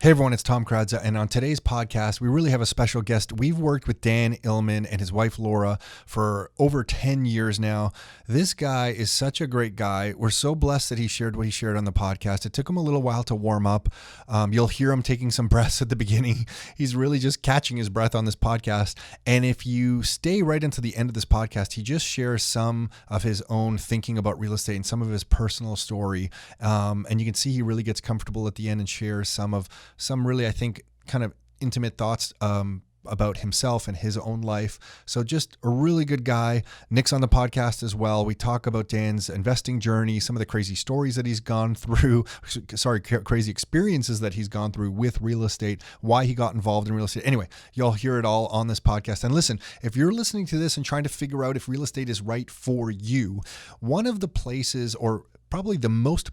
Hey everyone, it's Tom Kradza, and on today's podcast, we really have a special guest. We've worked with Dan Illman and his wife Laura for over 10 years now. This guy is such a great guy. We're so blessed that he shared what he shared on the podcast. It took him a little while to warm up. You'll hear him taking some breaths at the beginning. He's really just catching his breath on this podcast. And if you stay right into the end of this podcast, he just shares some of his own thinking about real estate and some of his personal story. And you can see he really gets comfortable at the end and shares some really, I think, kind of intimate thoughts about himself and his own life. So just a really good guy. Nick's on the podcast as well. We talk about Dan's investing journey, some of the crazy stories that he's gone through, crazy experiences that he's gone through with real estate, why he got involved in real estate. Anyway, you'll hear it all on this podcast. And listen, if you're listening to this and trying to figure out if real estate is right for you, one of the places, or probably the most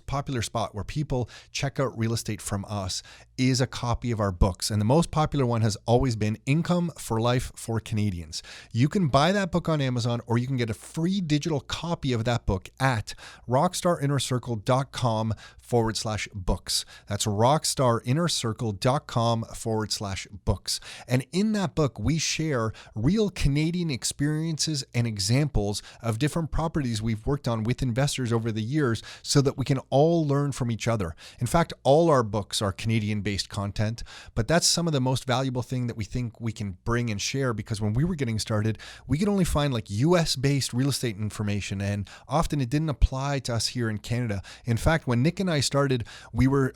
popular spot where people check out real estate from us is a copy of our books. And the most popular one has always been Income for Life for Canadians. You can buy that book on Amazon, or you can get a free digital copy of that book at rockstarinnercircle.com/books. That's rockstarinnercircle.com/books. And in that book, we share real Canadian experiences and examples of different properties we've worked on with investors over the years so that we can all learn from each other. In fact, all our books are Canadian-based content, but that's some of the most valuable thing that we think we can bring and share, because when we were getting started, we could only find like US-based real estate information, and often it didn't apply to us here in Canada. In fact, when Nick and I started, we were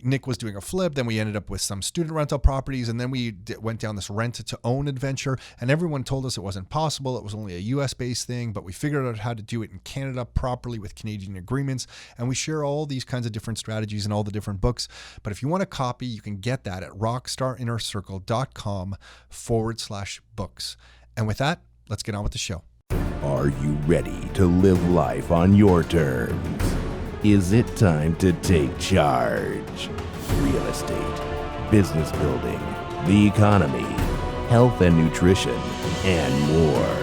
Nick was doing a flip, then we ended up with some student rental properties, and then we went down this rent-to-own adventure, and everyone told us it wasn't possible. It was only a US-based thing, but we figured out how to do it in Canada properly with Canadian agreements, and we share all these kinds of different strategies in all the different books. But if you want a copy, you can get that at rockstarinnercircle.com/books. And with that, let's get on with the show. Are you ready to live life on your terms? Is it time to take charge? Real estate, business building, the economy, health and nutrition, and more.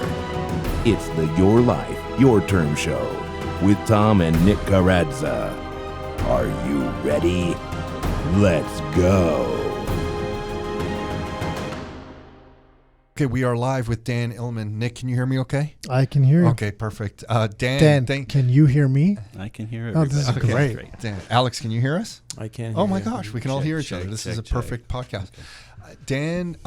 It's the Your Life, Your Term Show with Tom and Nick Kradza. Are you ready? Let's go. Okay, we are live with Dan Illman. Nick, can you hear me okay? I can hear you. Okay, perfect. Dan, can you hear me? I can hear Oh, everybody. this is Okay. great. Dan, Alex, can you hear us? I can Oh hear my you. gosh, we can all hear each other. This is a perfect podcast. Dan,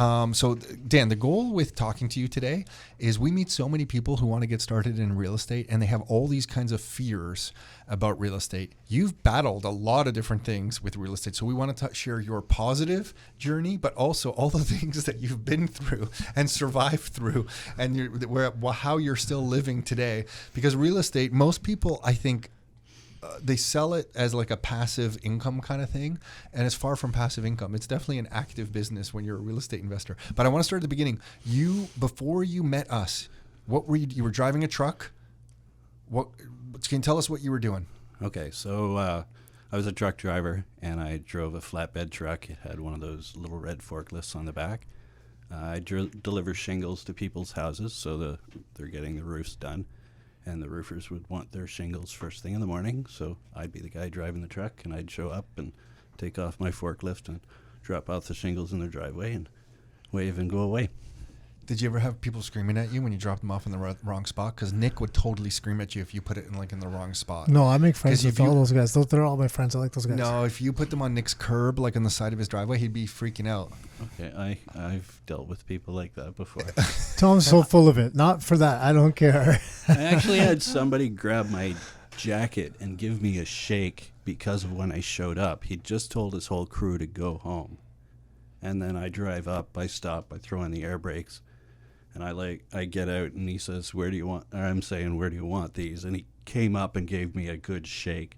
Dan, the goal with talking to you today is we meet so many people who want to get started in real estate, and they have all these kinds of fears about real estate. You've battled a lot of different things with real estate, so we want to share your positive journey, but also all the things that you've been through and survived through, and how you're still living today. Because real estate, most people, I think, they sell it as like a passive income kind of thing, and it's far from passive income. It's definitely an active business when you're a real estate investor. But I want to start at the beginning. Before you met us, what were you? You were driving a truck. What can you tell us what you were doing? Okay, so I was a truck driver, and I drove a flatbed truck. It had one of those little red forklifts on the back. I deliver shingles to people's houses, so they're getting the roofs done. And the roofers would want their shingles first thing in the morning, so I'd be the guy driving the truck, and I'd show up and take off my forklift and drop off the shingles in their driveway and wave and go away. Did you ever have people screaming at you when you dropped them off in the wrong spot? Because Nick would totally scream at you if you put it in the wrong spot. No, I make friends with all those guys. They're all my friends. I like those guys. No, if you put them on Nick's curb, like on the side of his driveway, he'd be freaking out. Okay, I've dealt with people like that before. Tom's so full of it. Not for that. I don't care. I actually had somebody grab my jacket and give me a shake because of when I showed up. He'd just told his whole crew to go home. And then I drive up, I stop, I throw in the air brakes. And I get out, and he says, I'm saying, where do you want these? And he came up and gave me a good shake.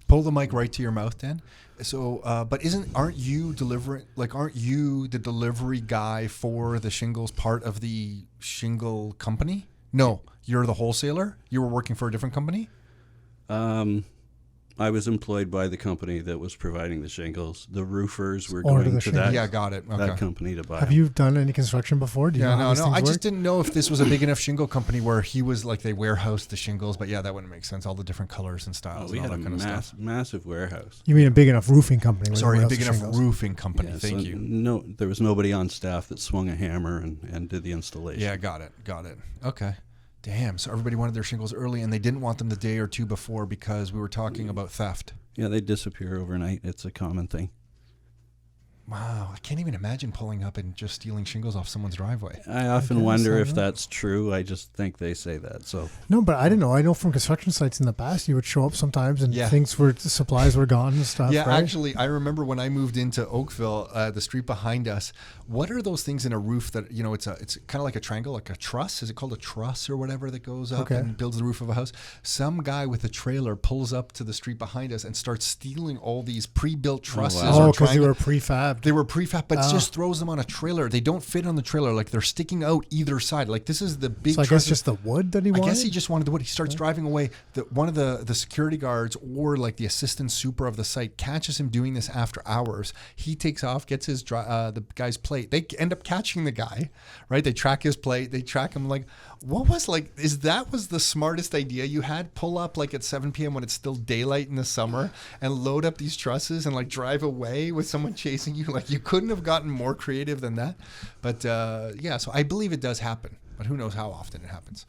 Pull the mic right to your mouth, Dan. So, but aren't you the delivery guy for the shingles, part of the shingle company? No, you're the wholesaler? You were working for a different company? I I was employed by the company that was providing the shingles. The roofers were Order going the to shingles. Yeah, got it. Okay. that company to buy Have them. you done any construction before? Do you know how these things I just work? didn't know if this was a big enough shingle company where he was like they warehoused the shingles. But yeah, that wouldn't make sense. All the different colors and styles We and all had that a kind of stuff. massive warehouse. You mean a big enough roofing company? where they Sorry, a warehouse big the enough shingles? roofing company. Yeah, Thank so you. No, there was nobody on staff that swung a hammer and did the installation. Yeah, got it. Okay. Damn. So everybody wanted their shingles early, and they didn't want them the day or two before because we were talking about theft. Yeah, they disappear overnight. It's a common thing. Wow, I can't even imagine pulling up and just stealing shingles off someone's driveway. I often guess, wonder I if don't know. that's true. I just think they say that. So No, but I didn't know. I know from construction sites in the past, you would show up sometimes and Yeah. supplies were gone and stuff. Yeah, right? actually, I remember when I moved into Oakville, the street behind us. What are those things in a roof that it's kind of like a triangle, like a truss? Is it called a truss or whatever that goes up Okay. and builds the roof of a house? Some guy with a trailer pulls up to the street behind us and starts stealing all these pre-built trusses. wow. or Oh, because they triangle- were prefabbed. They were prefab, but just throws them on a trailer. They don't fit on the trailer. Like they're sticking out either side. Like this is the big. So I guess trusses. just the wood that he I wanted? guess he just wanted the wood. He starts driving away. One of the security guards or like the assistant super of the site catches him doing this after hours. He takes off, gets his the guy's plate. They end up catching the guy, right? They track his plate. They track him. Like, what was like? Was the smartest idea you had? Pull up like at 7 p.m. when it's still daylight in the summer and load up these trusses and like drive away with someone chasing you. Like you couldn't have gotten more creative than that. But yeah, so I believe it does happen, but who knows how often it happens.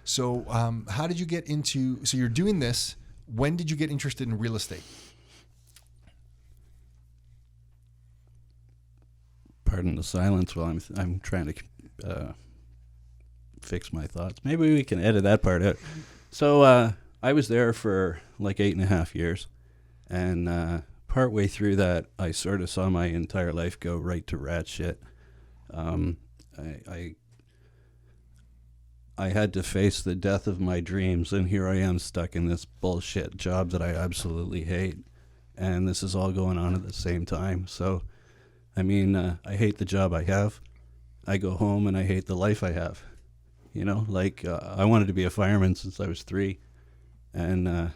So how did you get into, so you're doing this, when did you get interested in real estate? pardon the silence while I'm trying to fix my thoughts. Maybe we can edit that part out. So I was there for like 8.5 years, and partway through that, I sort of saw my entire life go right to rat shit. I had to face the death of my dreams, and here I am stuck in this bullshit job that I absolutely hate. And this is all going on at the same time. So, I mean, I hate the job I have. I go home and I hate the life I have. You know, like I wanted to be a fireman since I was 3. And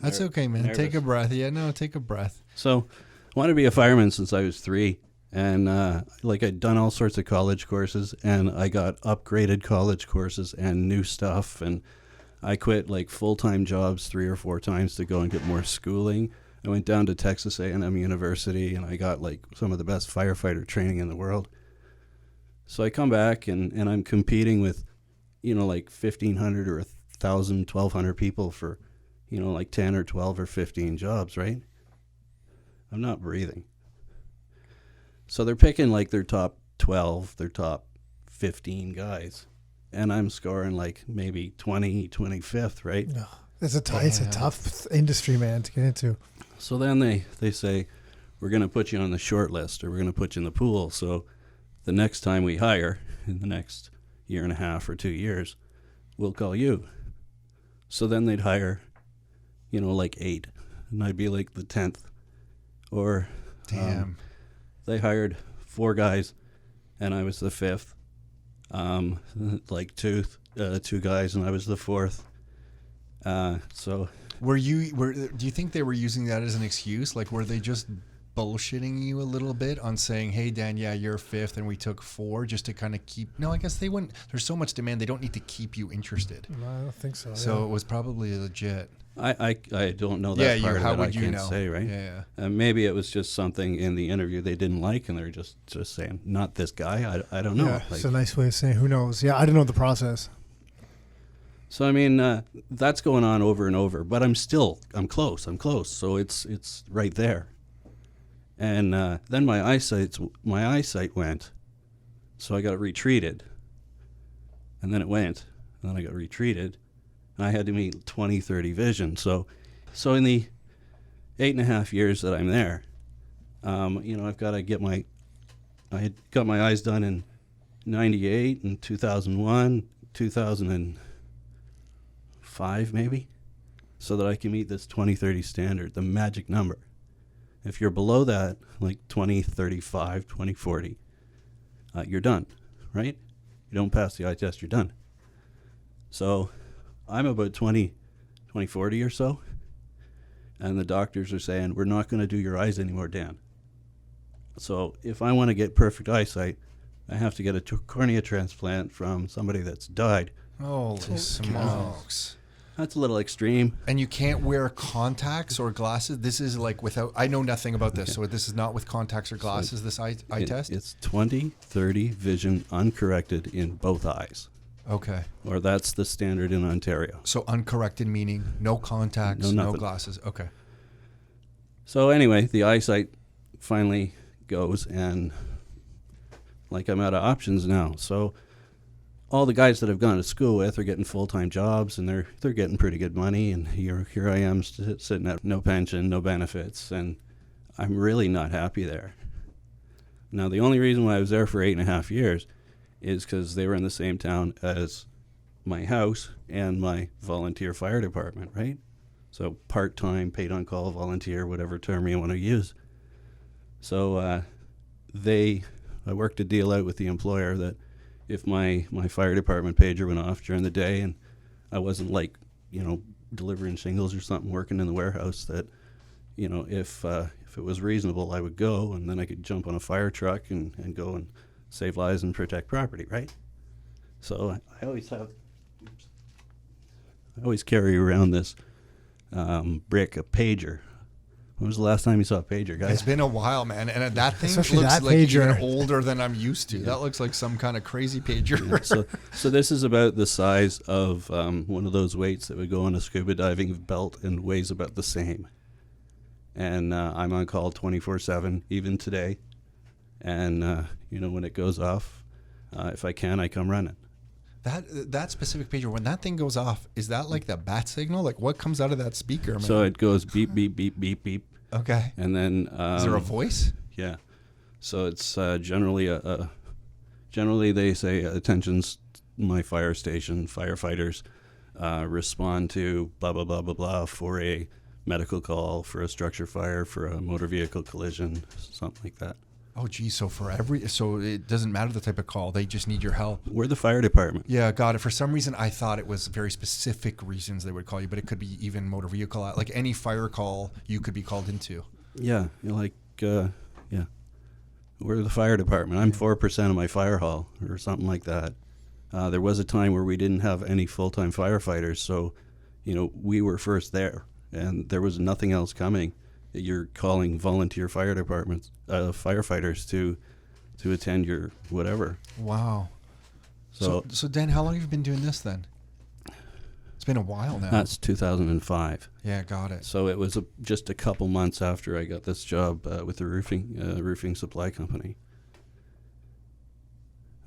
That's okay, man. nervous. Take a breath. Yeah, no, take a breath. so I wanted to be a fireman since I was 3. And like I'd done all sorts of college courses, and I got upgraded college courses and new stuff. And I quit like full-time jobs 3 or 4 times to go and get more schooling. I went down to Texas A&M University, and I got like some of the best firefighter training in the world. So I come back, and I'm competing with, you know, like 1,500 or 1,000, 1,200 people for, you know, like 10 or 12 or 15 jobs, right? I'm not breathing. So they're picking like their top 12, their top 15 guys. And I'm scoring like maybe 20, 25th, right? No, it's a tough industry, man, to get into. So then they say, we're going to put you on the short list, or we're going to put you in the pool. So the next time we hire, in the next 1.5 or 2 years, we'll call you. So then they'd hire, you know, like 8. And I'd be like the 10th. Or Damn. they hired 4 guys, and I was the 5th. Like two guys, and I was the 4th. So Do you think they were using that as an excuse? Like, were they just bullshitting you a little bit on saying, hey, Dan, yeah, you're 5th and we took 4 just to kind of keep... No, I guess they wouldn't. There's so much demand. They don't need to keep you interested. No, I don't think so. So yeah. it was probably legit. I don't know that part how of it. would I you can't know? say, right? Yeah. Maybe it was just something in the interview they didn't like, and they're just saying, not this guy. I don't know. Yeah, Like, it's a nice way of saying who knows. Yeah, I don't know the process. so I mean, that's going on over and over. But I'm close. So it's right there. And then my eyesight went, so I got retreated. And then it went, and then I got retreated. And I had to meet 20/30 vision. So in the 8.5 years that I'm there, you know, I've got to get I had got my eyes done in 98 and 2001, 2005 maybe, so that I can meet this 20/30 standard, the magic number. If you're below that, like 20/35, 20/40, you're done, right? You don't pass the eye test, you're done. So I'm about 2040 or so, and the doctors are saying, we're not going to do your eyes anymore, Dan. So if I want to get perfect eyesight, I have to get a cornea transplant from somebody that's died. Holy smokes. That's a little extreme. And you can't wear contacts or glasses? This is like without, I know nothing about this, so this is not with contacts or glasses, this eye test? It's 20/30 vision uncorrected in both eyes. Okay. Or that's the standard in Ontario. So uncorrected meaning no contacts, no nothing. glasses. Okay. So anyway, the eyesight finally goes, and like I'm out of options now. So all the guys that I've gone to school with are getting full-time jobs, and they're getting pretty good money, and here I am sitting at no pension, no benefits, and I'm really not happy there. Now, the only reason why I was there for 8.5 years is because they were in the same town as my house and my volunteer fire department, right? So part-time, paid-on-call, volunteer, whatever term you want to use. So I worked a deal out with the employer that if my fire department pager went off during the day and I wasn't like, delivering shingles or something, working in the warehouse, that, if it was reasonable, I would go, and then I could jump on a fire truck and go and save lives and protect property, right? So I always carry around this brick, a pager. When was the last time you saw a pager, guys? It's been a while, man. And that thing Especially looks that like pager. even older than I'm used to. That looks like some kind of crazy pager. Yeah, so this is about the size of one of those weights that would go on a scuba diving belt and weighs about the same. And I'm on call 24/7, even today. And, when it goes off, if I can, I come running. That specific pager, when that thing goes off, is that like the bat signal? Like what comes out of that speaker, man? So it goes beep, beep, beep, beep, beep. Okay. And then... is there a voice? Yeah. So it's generally generally they say, attention's my fire station, firefighters respond to blah, blah, blah, blah, blah for a medical call, for a structure fire, for a motor vehicle collision, something like that. Oh, geez. So so it doesn't matter the type of call. They just need your help. We're the fire department. Yeah, got it. For some reason, I thought it was very specific reasons they would call you, but it could be even motor vehicle. Like any fire call you could be called into. Yeah. Yeah. We're the fire department. I'm 4% of my fire hall or something like that. There was a time where we didn't have any full-time firefighters, so, we were first there, and there was nothing else coming. You're calling volunteer fire departments, firefighters to attend your whatever. Wow. So Dan, how long have you been doing this then? It's been a while now. That's 2005. Yeah, got it. So it was just a couple months after I got this job with the roofing supply company.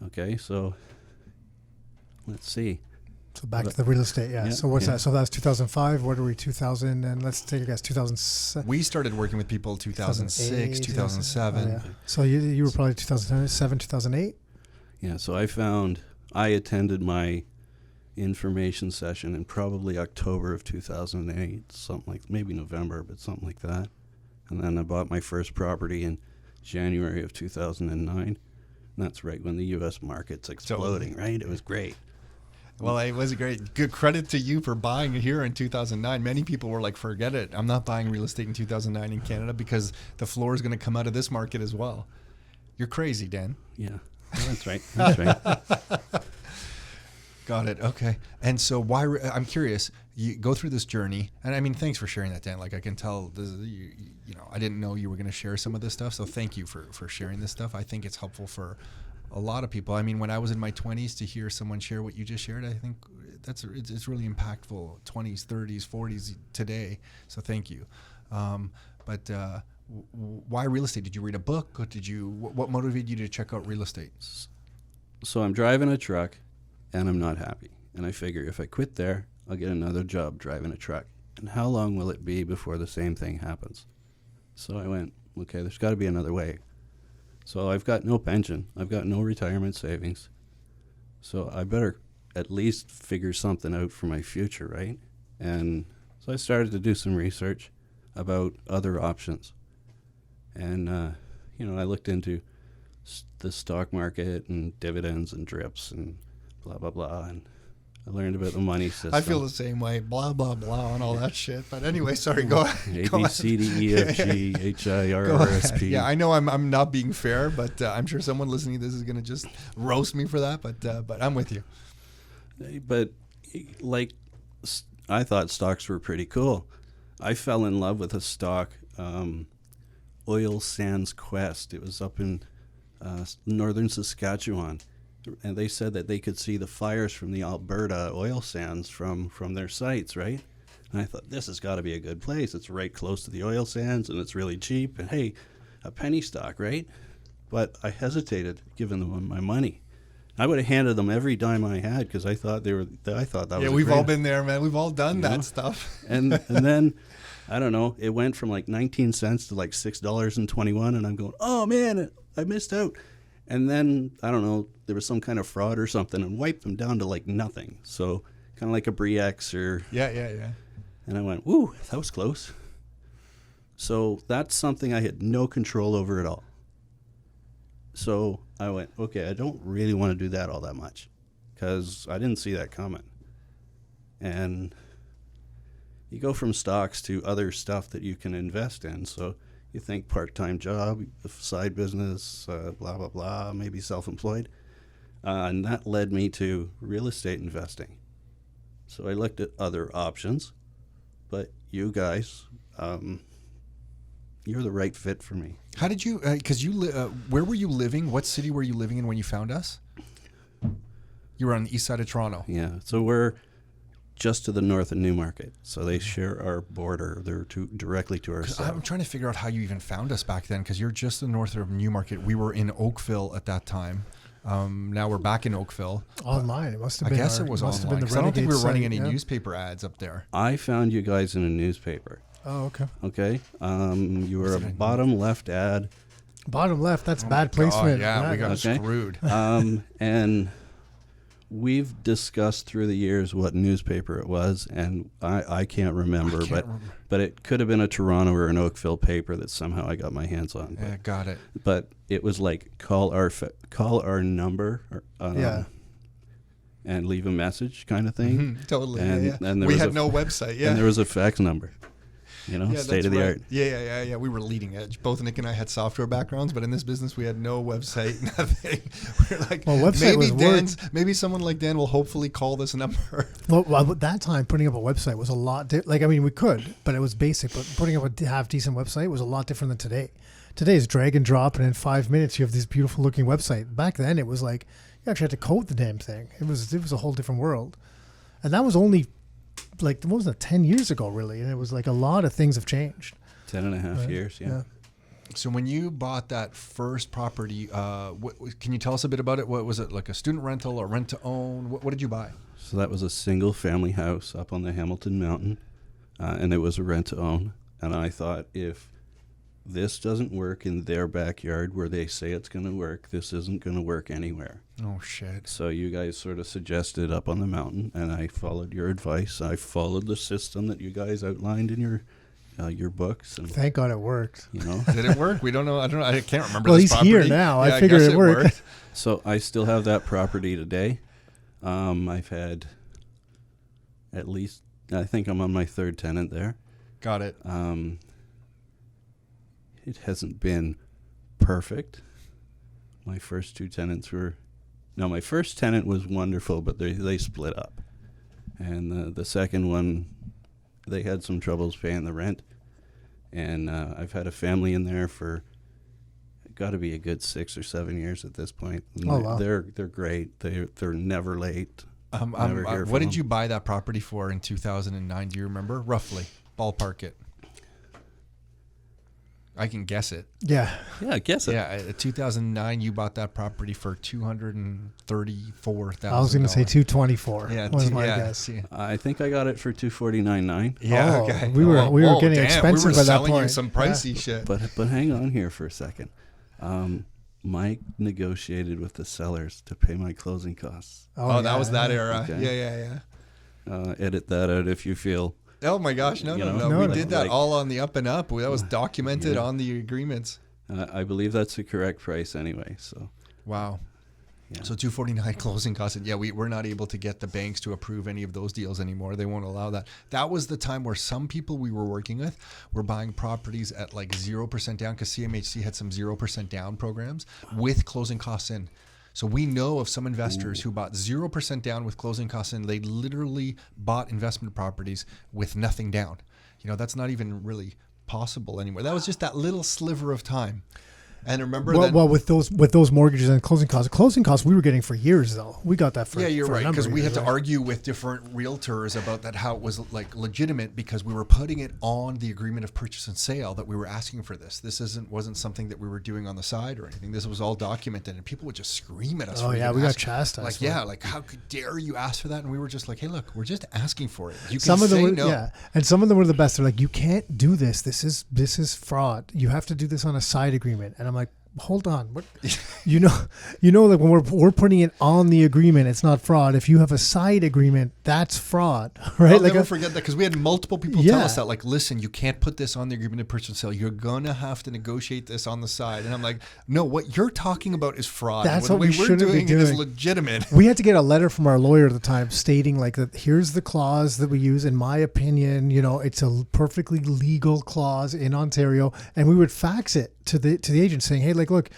Okay, so let's see. So back to the real estate, yeah. So what's that? So that's 2005. What are we? 2000, and let's take a guess. 2007. We started working with people 2006, 2007. Oh, yeah. So you were probably 2007, 2008. Yeah. So I attended my information session in probably October of 2008, something like, maybe November, but something like that. And then I bought my first property in January of 2009. And that's right when the U.S. market's exploding, right? It was great. Well, it was great. Good credit to you for buying it here in 2009. Many people were like, forget it. I'm not buying real estate in 2009 in Canada because the floor is going to come out of this market as well. You're crazy, Dan. Yeah, that's right. That's right. Got it. Okay. And so I'm curious, you go through this journey, and I mean, thanks for sharing that, Dan. Like I can tell, I didn't know you were going to share some of this stuff. So thank you for sharing this stuff. I think it's helpful for a lot of people. I mean, when I was in my 20s, to hear someone share what you just shared, I think it's really impactful. 20s, 30s, 40s today. So thank you. But why real estate? Did you read a book? Or what motivated you to check out real estate? So I'm driving a truck, and I'm not happy. And I figure if I quit there, I'll get another job driving a truck. And how long will it be before the same thing happens? So I went, okay, there's got to be another way. So I've got no pension. I've got no retirement savings. So I better at least figure something out for my future, right? And so I started to do some research about other options. And, I looked into the stock market and dividends and drips and blah, blah, blah. And I learned about the money system. I feel the same way. Blah, blah, blah, and all that shit. But anyway, sorry, go ahead. A, Go B, ahead. C, D, E, F, G, H, I, R, Go R, ahead. S, P. Yeah, I know I'm not being fair, but I'm sure someone listening to this is going to just roast me for that. But I'm with you. But like, I thought stocks were pretty cool. I fell in love with a stock, Oil Sands Quest. It was up in northern Saskatchewan, and they said that they could see the fires from the Alberta oil sands from their sites, right? And I thought, this has got to be a good place. It's right close to the oil sands, and it's really cheap. And hey, a penny stock, right? But I hesitated giving them my money. I would have handed them every dime I had because I thought that was Yeah, we've all been there, man. We've all done that stuff. and then I don't know, it went from like 19 cents to like $6.21, and I'm going, oh man, I missed out. And then I don't know, there was some kind of fraud or something and wiped them down to like nothing. So kind of like a Bre-X or Yeah. and I went, woo, that was close. So that's something I had no control over at all. So I went, okay, I don't really want to do that all that much because I didn't see that coming. And you go from stocks to other stuff that you can invest in. So you think part-time job, side business, blah, blah, blah, maybe self-employed. And that led me to real estate investing. So I looked at other options, but you guys, you're the right fit for me. How did you? Because where were you living? What city were you living in when you found us? You were on the east side of Toronto. Yeah, so we're just to the north of Newmarket. So they share our border. They're directly to our I'm south. trying to figure out how you even found us back then, because you're just the north of Newmarket. We were in Oakville at that time. Now we're back in Oakville. Online. It must have I been. guess it was must have online. been the 'Cause I don't think we were Renegade running site, any yeah. newspaper ads up there. I found you guys in a newspaper. Oh, okay. Okay, you were Was a it a bottom left ad, Bottom left. That's bad God, placement. yeah, we got Okay. screwed. and we've discussed through the years what newspaper it was, and I can't remember, but it could have been a Toronto or an Oakville paper that somehow I got my hands on. Yeah, got it. But it was like call our number, Yeah. and leave a message kind of thing. Totally. And- yeah. and there we was had a- no website. Yeah. And there was a fax number, Yeah, state that's of the right. art. Yeah. We were leading edge. Both Nick and I had software backgrounds, but in this business, we had no website, nothing. We're like, Well, website was maybe someone like Dan will hopefully call this number. Well, at that time, putting up a website was a lot. We could, but it was basic. But putting up a half decent website was a lot different than today. Today is drag and drop, and in 5 minutes you have this beautiful looking website. Back then, it was like you actually had to code the damn thing. It was a whole different world, and that was only like what was that 10 years ago, really. And it was like a lot of things have changed. 10 and a half Right. years, yeah. So when you bought that first property, can you tell us a bit about it? What was it, like a student rental or rent to own? What did you buy? So that was a single family house up on the Hamilton Mountain, and it was a rent to own. And I thought, if this doesn't work in their backyard where they say it's going to work, this isn't going to work anywhere. Oh, shit. So you guys sort of suggested up on the mountain, and I followed your advice. I followed the system that you guys outlined in your books, and Thank God it worked. Did it work? We don't know. I don't know. I can't remember. Well, this he's here property. now. I Yeah, figured guess it worked. So I still have that property today. I've had at least, I think I'm on my third tenant there. Got it. It hasn't been perfect. My first my first tenant was wonderful, but they split up. And the second one, they had some troubles paying the rent. And I've had a family in there for, got to be a good 6 or 7 years at this point. And Oh, wow. They're great. They're never late. Never hear from what did them. you buy that property for in 2009? Do you remember? Roughly. Ballpark it. I can guess it. Yeah. Yeah, I guess it. Yeah, 2009, you bought that property for $234,000. I was going to say 224. Yeah, was my yeah, guess. yeah. I think I got it for $249,900. Yeah, Oh, okay. we were getting damn, expensive we were by that selling you point. some pricey shit. But hang on here for a second. Mike negotiated with the sellers to pay my closing costs. Oh, that was that yeah. era. Okay. Yeah. Edit that out if you feel. Oh my gosh, no. No, We no. did that Like- all on the up and up. That was documented Yeah. on the agreements. I believe that's the correct price anyway. So Wow. Yeah. So 249 closing costs. And yeah, we're not able to get the banks to approve any of those deals anymore. They won't allow that. That was the time where some people we were working with were buying properties at like 0% down, because CMHC had some 0% down programs with closing costs in. So we know of some investors who bought 0% down with closing costs in. They literally bought investment properties with nothing down. You know, that's not even really possible anymore. That was just that little sliver of time. And remember with those mortgages and closing costs we were getting for years though. We got that for you're for a right, number because of we years, had to right? argue with different realtors about that, how it was like legitimate, because we were putting it on the agreement of purchase and sale that we were asking for this. This wasn't something that we were doing on the side or anything. This was all documented, and people would just scream at us. Oh for yeah, even we got asking. chastised. Like, for yeah, it. like how dare you ask for that? And we were just like, hey, look, we're just asking for it. You can Some of them say were, no. yeah, and some of them were the best. They're like, you can't do this. This is fraud. You have to do this on a side agreement. And I'm like, hold on, what? you know, like when we're putting it on the agreement, it's not fraud. If you have a side agreement, that's fraud, right? I'll like never forget that, because we had multiple people tell Yeah. us that, like, listen, you can't put this on the agreement of purchase and sale. You're gonna have to negotiate this on the side. And I'm like, no, what you're talking about is fraud. That's And what we we're shouldn't be doing. It is doing. legitimate. we had to get a letter from our lawyer at the time stating like that. Here's the clause that we use. In my opinion, you know, it's a perfectly legal clause in Ontario, and we would fax it to the agent saying, hey, like, look,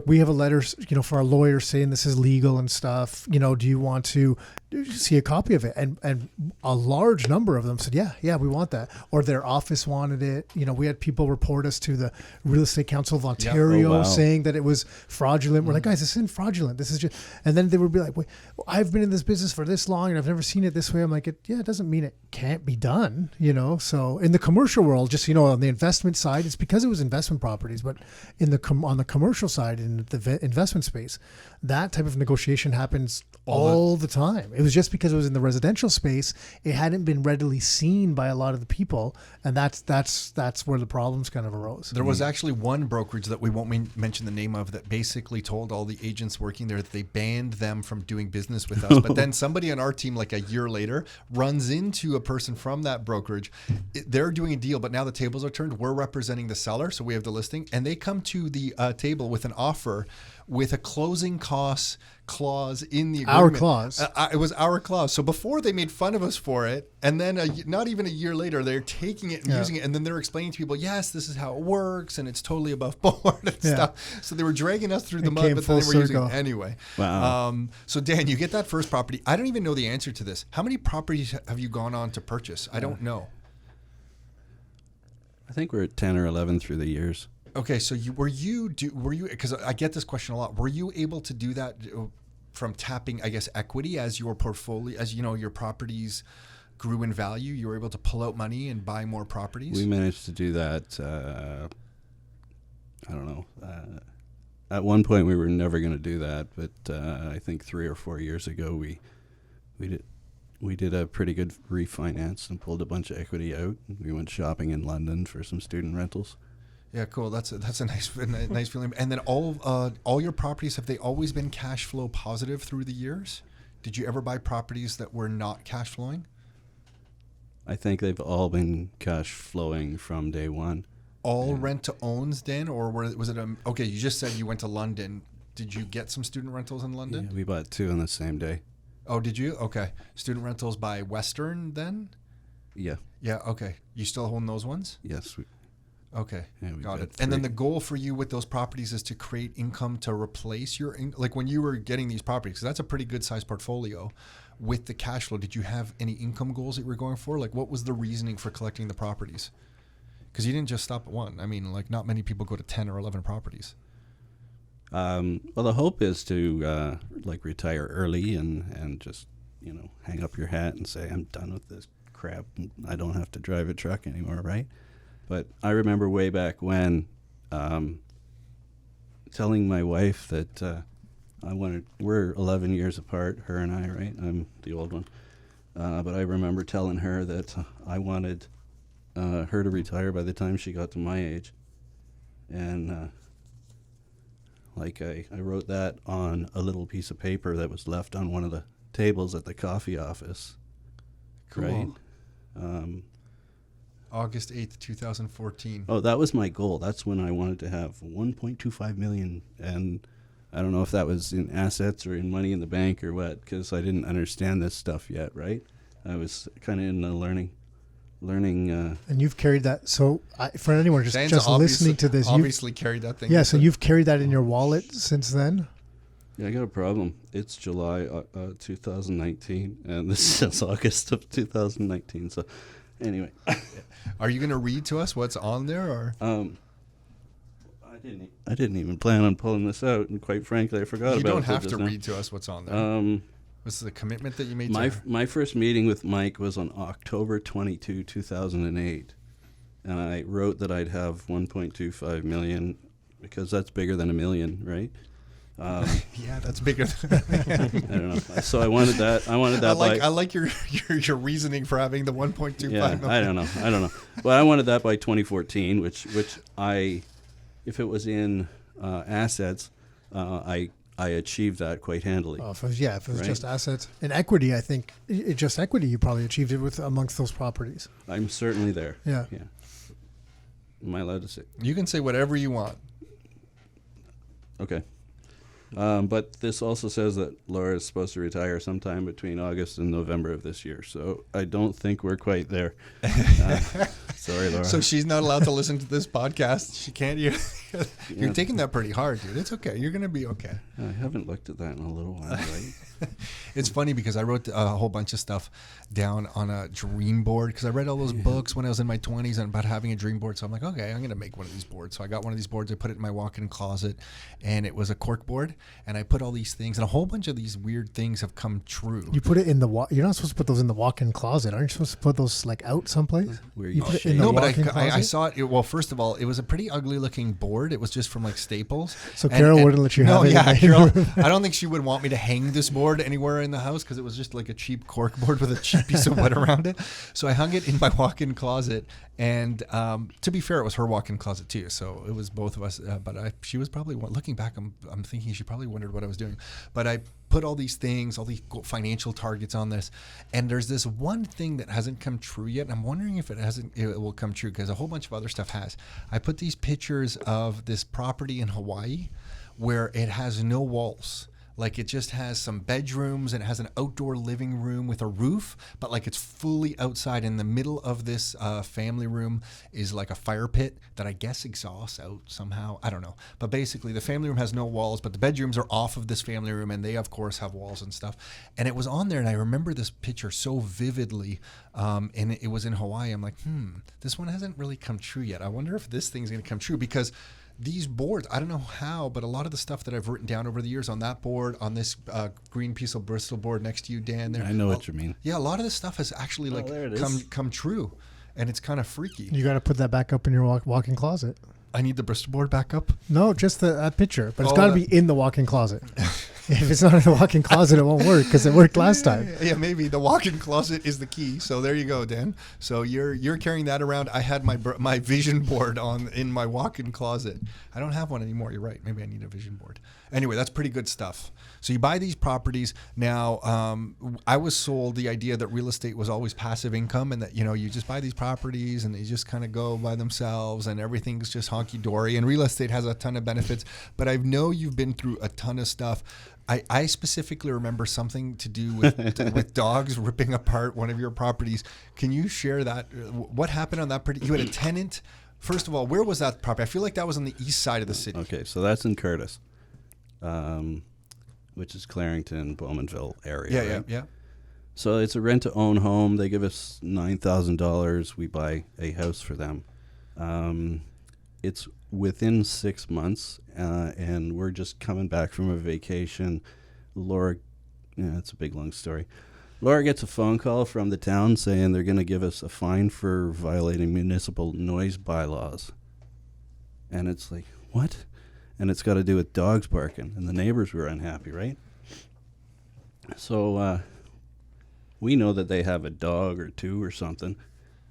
we have a letter, you know, for our lawyer saying this is legal and stuff. You know, do you want to see a copy of it? And a large number of them said, yeah, we want that. Or their office wanted it. You know, we had people report us to the Real Estate Council of Ontario wow. saying that it was fraudulent. We're like, guys, this isn't fraudulent. This is just, and then they would be like, wait, I've been in this business for this long and I've never seen it this way. I'm like, it doesn't mean it can't be done, you know? So in the commercial world, just, you know, on the investment side, it's because it was investment properties, but on the commercial side, in the investment space, that type of negotiation happens all the time. It was just because it was in the residential space, it hadn't been readily seen by a lot of the people, and that's where the problems kind of arose. There was actually one brokerage that we won't mention the name of that basically told all the agents working there that they banned them from doing business with us. But then somebody on our team, like a year later, runs into a person from that brokerage. They're doing a deal, but now the tables are turned. We're representing the seller, so we have the listing, and they come to the table with an offer with a closing costs clause in the agreement. Our clause. It was our clause. So before they made fun of us for it, and then not even a year later, they're taking it and using it, and then they're explaining to people, yes, this is how it works, and it's totally above board and stuff. So they were dragging us through the mud, but then they were using it anyway. Wow. So Dan, you get that first property. I don't even know the answer to this. How many properties have you gone on to purchase? I don't know. I think we're at 10 or 11 through the years. Okay, so were you because I get this question a lot. Were you able to do that from tapping, I guess, equity as your portfolio, as you know, your properties grew in value? You were able to pull out money and buy more properties? We managed to do that. I don't know. At one point, we were never going to do that, but I think 3 or 4 years ago, we did a pretty good refinance and pulled a bunch of equity out. We went shopping in London for some student rentals. Yeah, cool. That's a nice feeling. And then all your properties, have they always been cash flow positive through the years? Did you ever buy properties that were not cash flowing? I think they've all been cash flowing from day one. All rent to owns, Dan, or was it okay? You just said you went to London. Did you get some student rentals in London? Yeah, we bought 2 on the same day. Oh, did you? Okay. Student rentals by Western then? Yeah. Yeah, okay. You still own those ones? Yes. Okay, Yeah, we got got it. And then 3. the goal for you with those properties is to create income to replace your, like when you were getting these properties, because that's a pretty good sized portfolio with the cash flow. Did you have any income goals that you were going for? Like what was the reasoning for collecting the properties? Because you didn't just stop at one. I mean, like not many people go to 10 or 11 properties. Well, the hope is to like retire early and just, you know, hang up your hat and say, I'm done with this crap. I don't have to drive a truck anymore, right? But I remember way back when telling my wife that we're 11 years apart, her and I, right? I'm the old one. But I remember telling her that I wanted her to retire by the time she got to my age. And I wrote that on a little piece of paper that was left on one of the tables at the coffee office. Cool. Right? August 8th, 2014. Oh, that was my goal. That's when I wanted to have 1.25 million, and I don't know if that was in assets or in money in the bank or what, because I didn't understand this stuff yet, right? I was kind of in the learning. And you've carried that. So for anyone just Dan's listening to this, obviously carried that thing. Yeah, so you've carried that in your wallet since then? Yeah, I got a problem. It's July 2019, and this is August of 2019. So anyway. Are you going to read to us what's on there? Or I didn't even plan on pulling this out, and quite frankly, I forgot about it. You don't have to read to us what's on there. This is a commitment that you made to her? My first meeting with Mike was on October 22, 2008, and I wrote that I'd have 1.25 million because that's bigger than $1 million, right? Yeah, that's bigger than I don't know. So I wanted that. I like your reasoning for having the 1.25 million. I don't know. But I wanted that by 2014, which if it was in assets, I achieved that quite handily. Oh, if it was just assets and equity, I think just equity, you probably achieved it with amongst those properties. I'm certainly there. Yeah. Am I allowed to say? You can say whatever you want. Okay. But this also says that Laura is supposed to retire sometime between August and November of this year. So I don't think we're quite there. Sorry, Laura. So she's not allowed to listen to this podcast. She can't. You're taking that pretty hard, dude. It's okay. You're going to be okay. I haven't looked at that in a little while, right? It's funny because I wrote a whole bunch of stuff down on a dream board because I read all those books when I was in my 20s and about having a dream board. So I'm like, okay, I'm going to make one of these boards. So I got one of these boards. I put it in my walk-in closet, and it was a cork board. And I put all these things, and a whole bunch of these weird things have come true. You put it in you're not supposed to put those in the walk-in closet. Aren't you supposed to put those like out someplace? Where you put it in the walk-in closet? I saw it. Well, first of all, it was a pretty ugly-looking board. It was just from like Staples. So Carol wouldn't let you have it? No, yeah, Carol. I don't think she would want me to hang this board anywhere in the house because it was just like a cheap cork board with a cheap piece of wood around it. So I hung it in my walk-in closet. And to be fair, it was her walk-in closet too. So it was both of us. But she was probably, looking back, I'm thinking she probably wondered what I was doing. But I put all these things, all these financial targets on this. And there's this one thing that hasn't come true yet. And I'm wondering if it will come true because a whole bunch of other stuff has. I put these pictures of this property in Hawaii where it has no walls. Like it just has some bedrooms and it has an outdoor living room with a roof, but like it's fully outside. In the middle of this family room is like a fire pit that I guess exhausts out somehow. I don't know. But basically the family room has no walls, but the bedrooms are off of this family room and they of course have walls and stuff. And it was on there and I remember this picture so vividly and it was in Hawaii. I'm like, this one hasn't really come true yet. I wonder if this thing's going to come true because these boards, I don't know how, but a lot of the stuff that I've written down over the years on that board, on this green piece of Bristol board next to you, Dan, there. I know what you mean. Yeah, a lot of this stuff has actually come true, and it's kind of freaky. You got to put that back up in your walk-in closet. I need the Bristol board back up? No, just that picture, but it's got to be in the walk-in closet. If it's not in the walk-in closet, it won't work because it worked last time. Yeah, maybe the walk-in closet is the key. So there you go, Dan. So you're carrying that around. I had my vision board in my walk-in closet. I don't have one anymore. You're right. Maybe I need a vision board. Anyway, that's pretty good stuff. So you buy these properties. Now, I was sold the idea that real estate was always passive income and that, you just buy these properties and they just kind of go by themselves and everything's just honky-dory. And real estate has a ton of benefits. But I know you've been through a ton of stuff. I specifically remember something to do with dogs ripping apart one of your properties. Can you share that? What happened on that property? You had a tenant. First of all, where was that property? I feel like that was on the east side of the city. Okay, so that's in Curtis, which is Clarington, Bowmanville area. Right? Yeah. So it's a rent-to-own home. They give us $9,000. We buy a house for them. It's within 6 months, and we're just coming back from a vacation. Laura, it's a big, long story. Laura gets a phone call from the town saying they're going to give us a fine for violating municipal noise bylaws. And it's like, what? And it's got to do with dogs barking, and the neighbors were unhappy, right? So we know that they have a dog or two or something,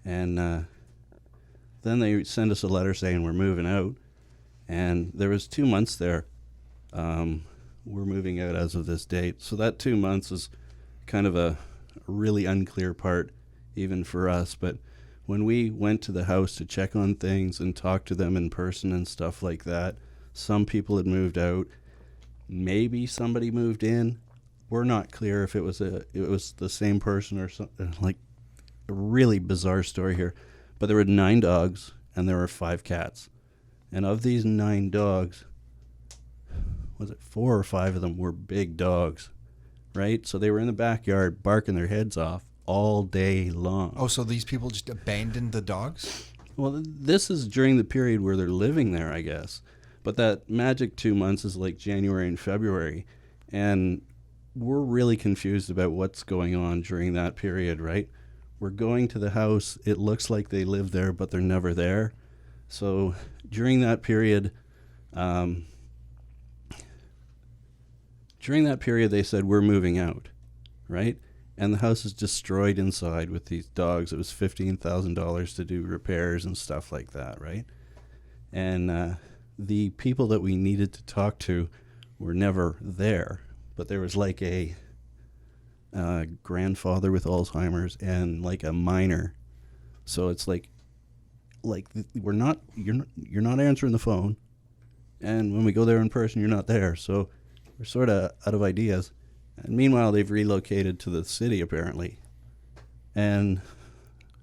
and then they send us a letter saying we're moving out. And there was 2 months there. We're moving out as of this date. So that 2 months is kind of a really unclear part, even for us. But when we went to the house to check on things and talk to them in person and stuff like that, some people had moved out. maybe somebody moved in. We're not clear if it was the same person or something. Like a really bizarre story here. But there were 9 dogs and there were 5 cats. And of these 9 dogs, was it 4 or 5 of them were big dogs, right? So they were in the backyard barking their heads off all day long. Oh, so these people just abandoned the dogs? Well, this is during the period where they're living there, I guess. But that magic 2 months is like January and February. And we're really confused about what's going on during that period, right? We're going to the house. It looks like they live there, but they're never there. So during that period, they said, we're moving out, right? And the house is destroyed inside with these dogs. It was $15,000 to do repairs and stuff like that, right? And the people that we needed to talk to were never there. But there was like a grandfather with Alzheimer's and like a minor. So it's like you're not answering the phone, and when we go there in person, you're not there. So we're sort of out of ideas. And meanwhile, they've relocated to the city apparently. And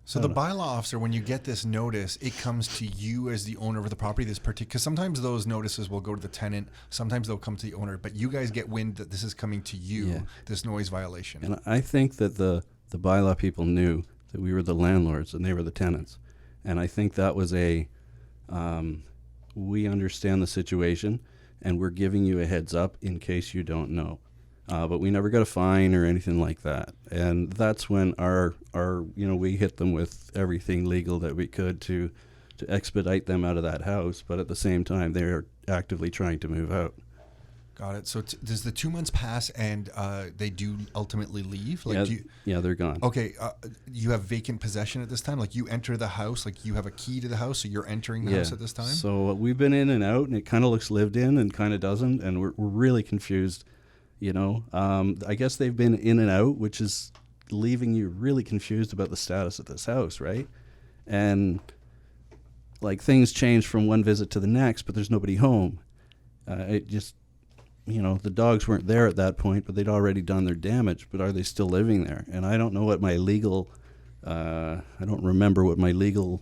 so the bylaw officer, when you get this notice, it comes to you as the owner of the property. This particular, because sometimes those notices will go to the tenant, sometimes they'll come to the owner, but you guys get wind that this is coming to you, this noise violation. And I think that the bylaw people knew that we were the landlords and they were the tenants. And I think that was we understand the situation and we're giving you a heads up in case you don't know. But we never got a fine or anything like that. And that's when our we hit them with everything legal that we could to expedite them out of that house. But at the same time, they're actively trying to move out. Got it. So does the 2 months pass and they do ultimately leave? Like, they're gone. Okay. You have vacant possession at this time? Like you enter the house, like you have a key to the house, so you're entering the house at this time? So we've been in and out, and it kind of looks lived in and kind of doesn't. And we're really confused. I guess they've been in and out, which is leaving you really confused about the status of this house, right? And like things change from one visit to the next, but there's nobody home. It just, the dogs weren't there at that point, but they'd already done their damage. But are they still living there? And I don't know what my legal, I don't remember what my legal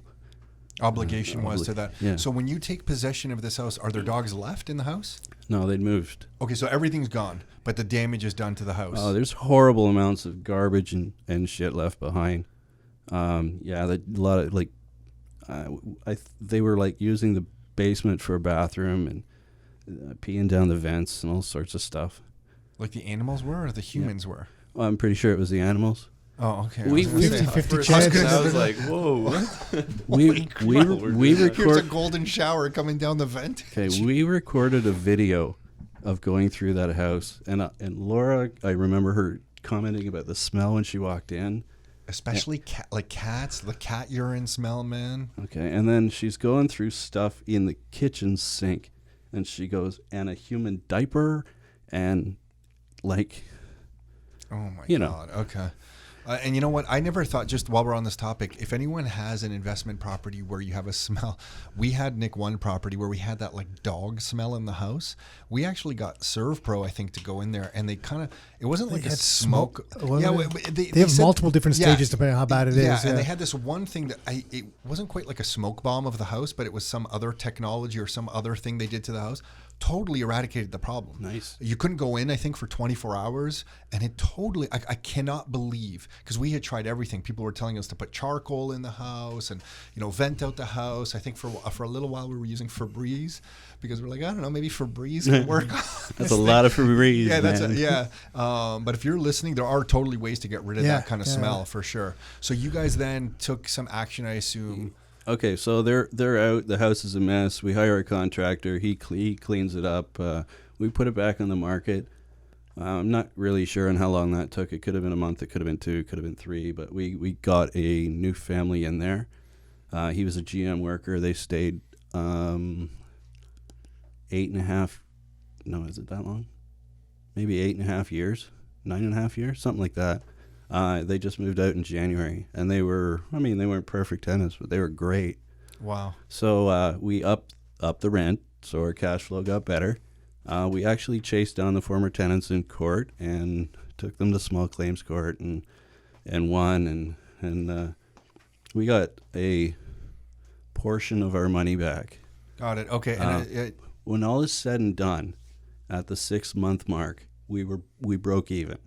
obligation was to that. Yeah. So when you take possession of this house, are there dogs left in the house? No, they'd moved. Okay, so everything's gone, but the damage is done to the house. Oh, there's horrible amounts of garbage and shit left behind. A lot of like, they were like using the basement for a bathroom and peeing down the vents and all sorts of stuff. Like the animals were, or the humans were? Well, I'm pretty sure it was the animals. Oh, okay. We 50-50 chance. I was like, whoa. we Here's a record. golden shower coming down the vent. Okay, we recorded a video of going through that house, and Laura, I remember her commenting about the smell when she walked in. Especially cats, the cat urine smell, man. Okay, and then she's going through stuff in the kitchen sink, and she goes, and a human diaper, and like, oh my God. Okay. And you know what? I never thought, just while we're on this topic, if anyone has an investment property where you have a smell, we had Nick one property where we had that like dog smell in the house. We actually got ServPro, I think, to go in there, and they kind of, it wasn't like a smoke. They have multiple different stages depending on how bad it is. Yeah, and they had this one thing that it wasn't quite like a smoke bomb of the house, but it was some other technology or some other thing they did to the house. Totally eradicated the problem. Nice. You couldn't go in, I think, for 24 hours, and it totally, I cannot believe, because we had tried everything. People were telling us to put charcoal in the house and, vent out the house. I think for a little while we were using Febreze, because we're like, I don't know, maybe Febreze can work. That's a lot of Febreze. Yeah, but if you're listening, there are totally ways to get rid of that kind of smell for sure. So you guys then took some action, I assume. Okay, so they're out. The house is a mess. We hire a contractor. He cleans it up. We put it back on the market. I'm not really sure on how long that took. It could have been a month. It could have been 2. It could have been 3. But we got a new family in there. He was a GM worker. They stayed 8.5. No, is it that long? Maybe 8.5 years, 9.5 years, something like that. They just moved out in January, and they weren't perfect tenants, but they were great. Wow. So we upped the rent, so our cash flow got better. We actually chased down the former tenants in court and took them to small claims court and won, and we got a portion of our money back. Got it. Okay. And When all is said and done, at the 6-month mark, we broke even.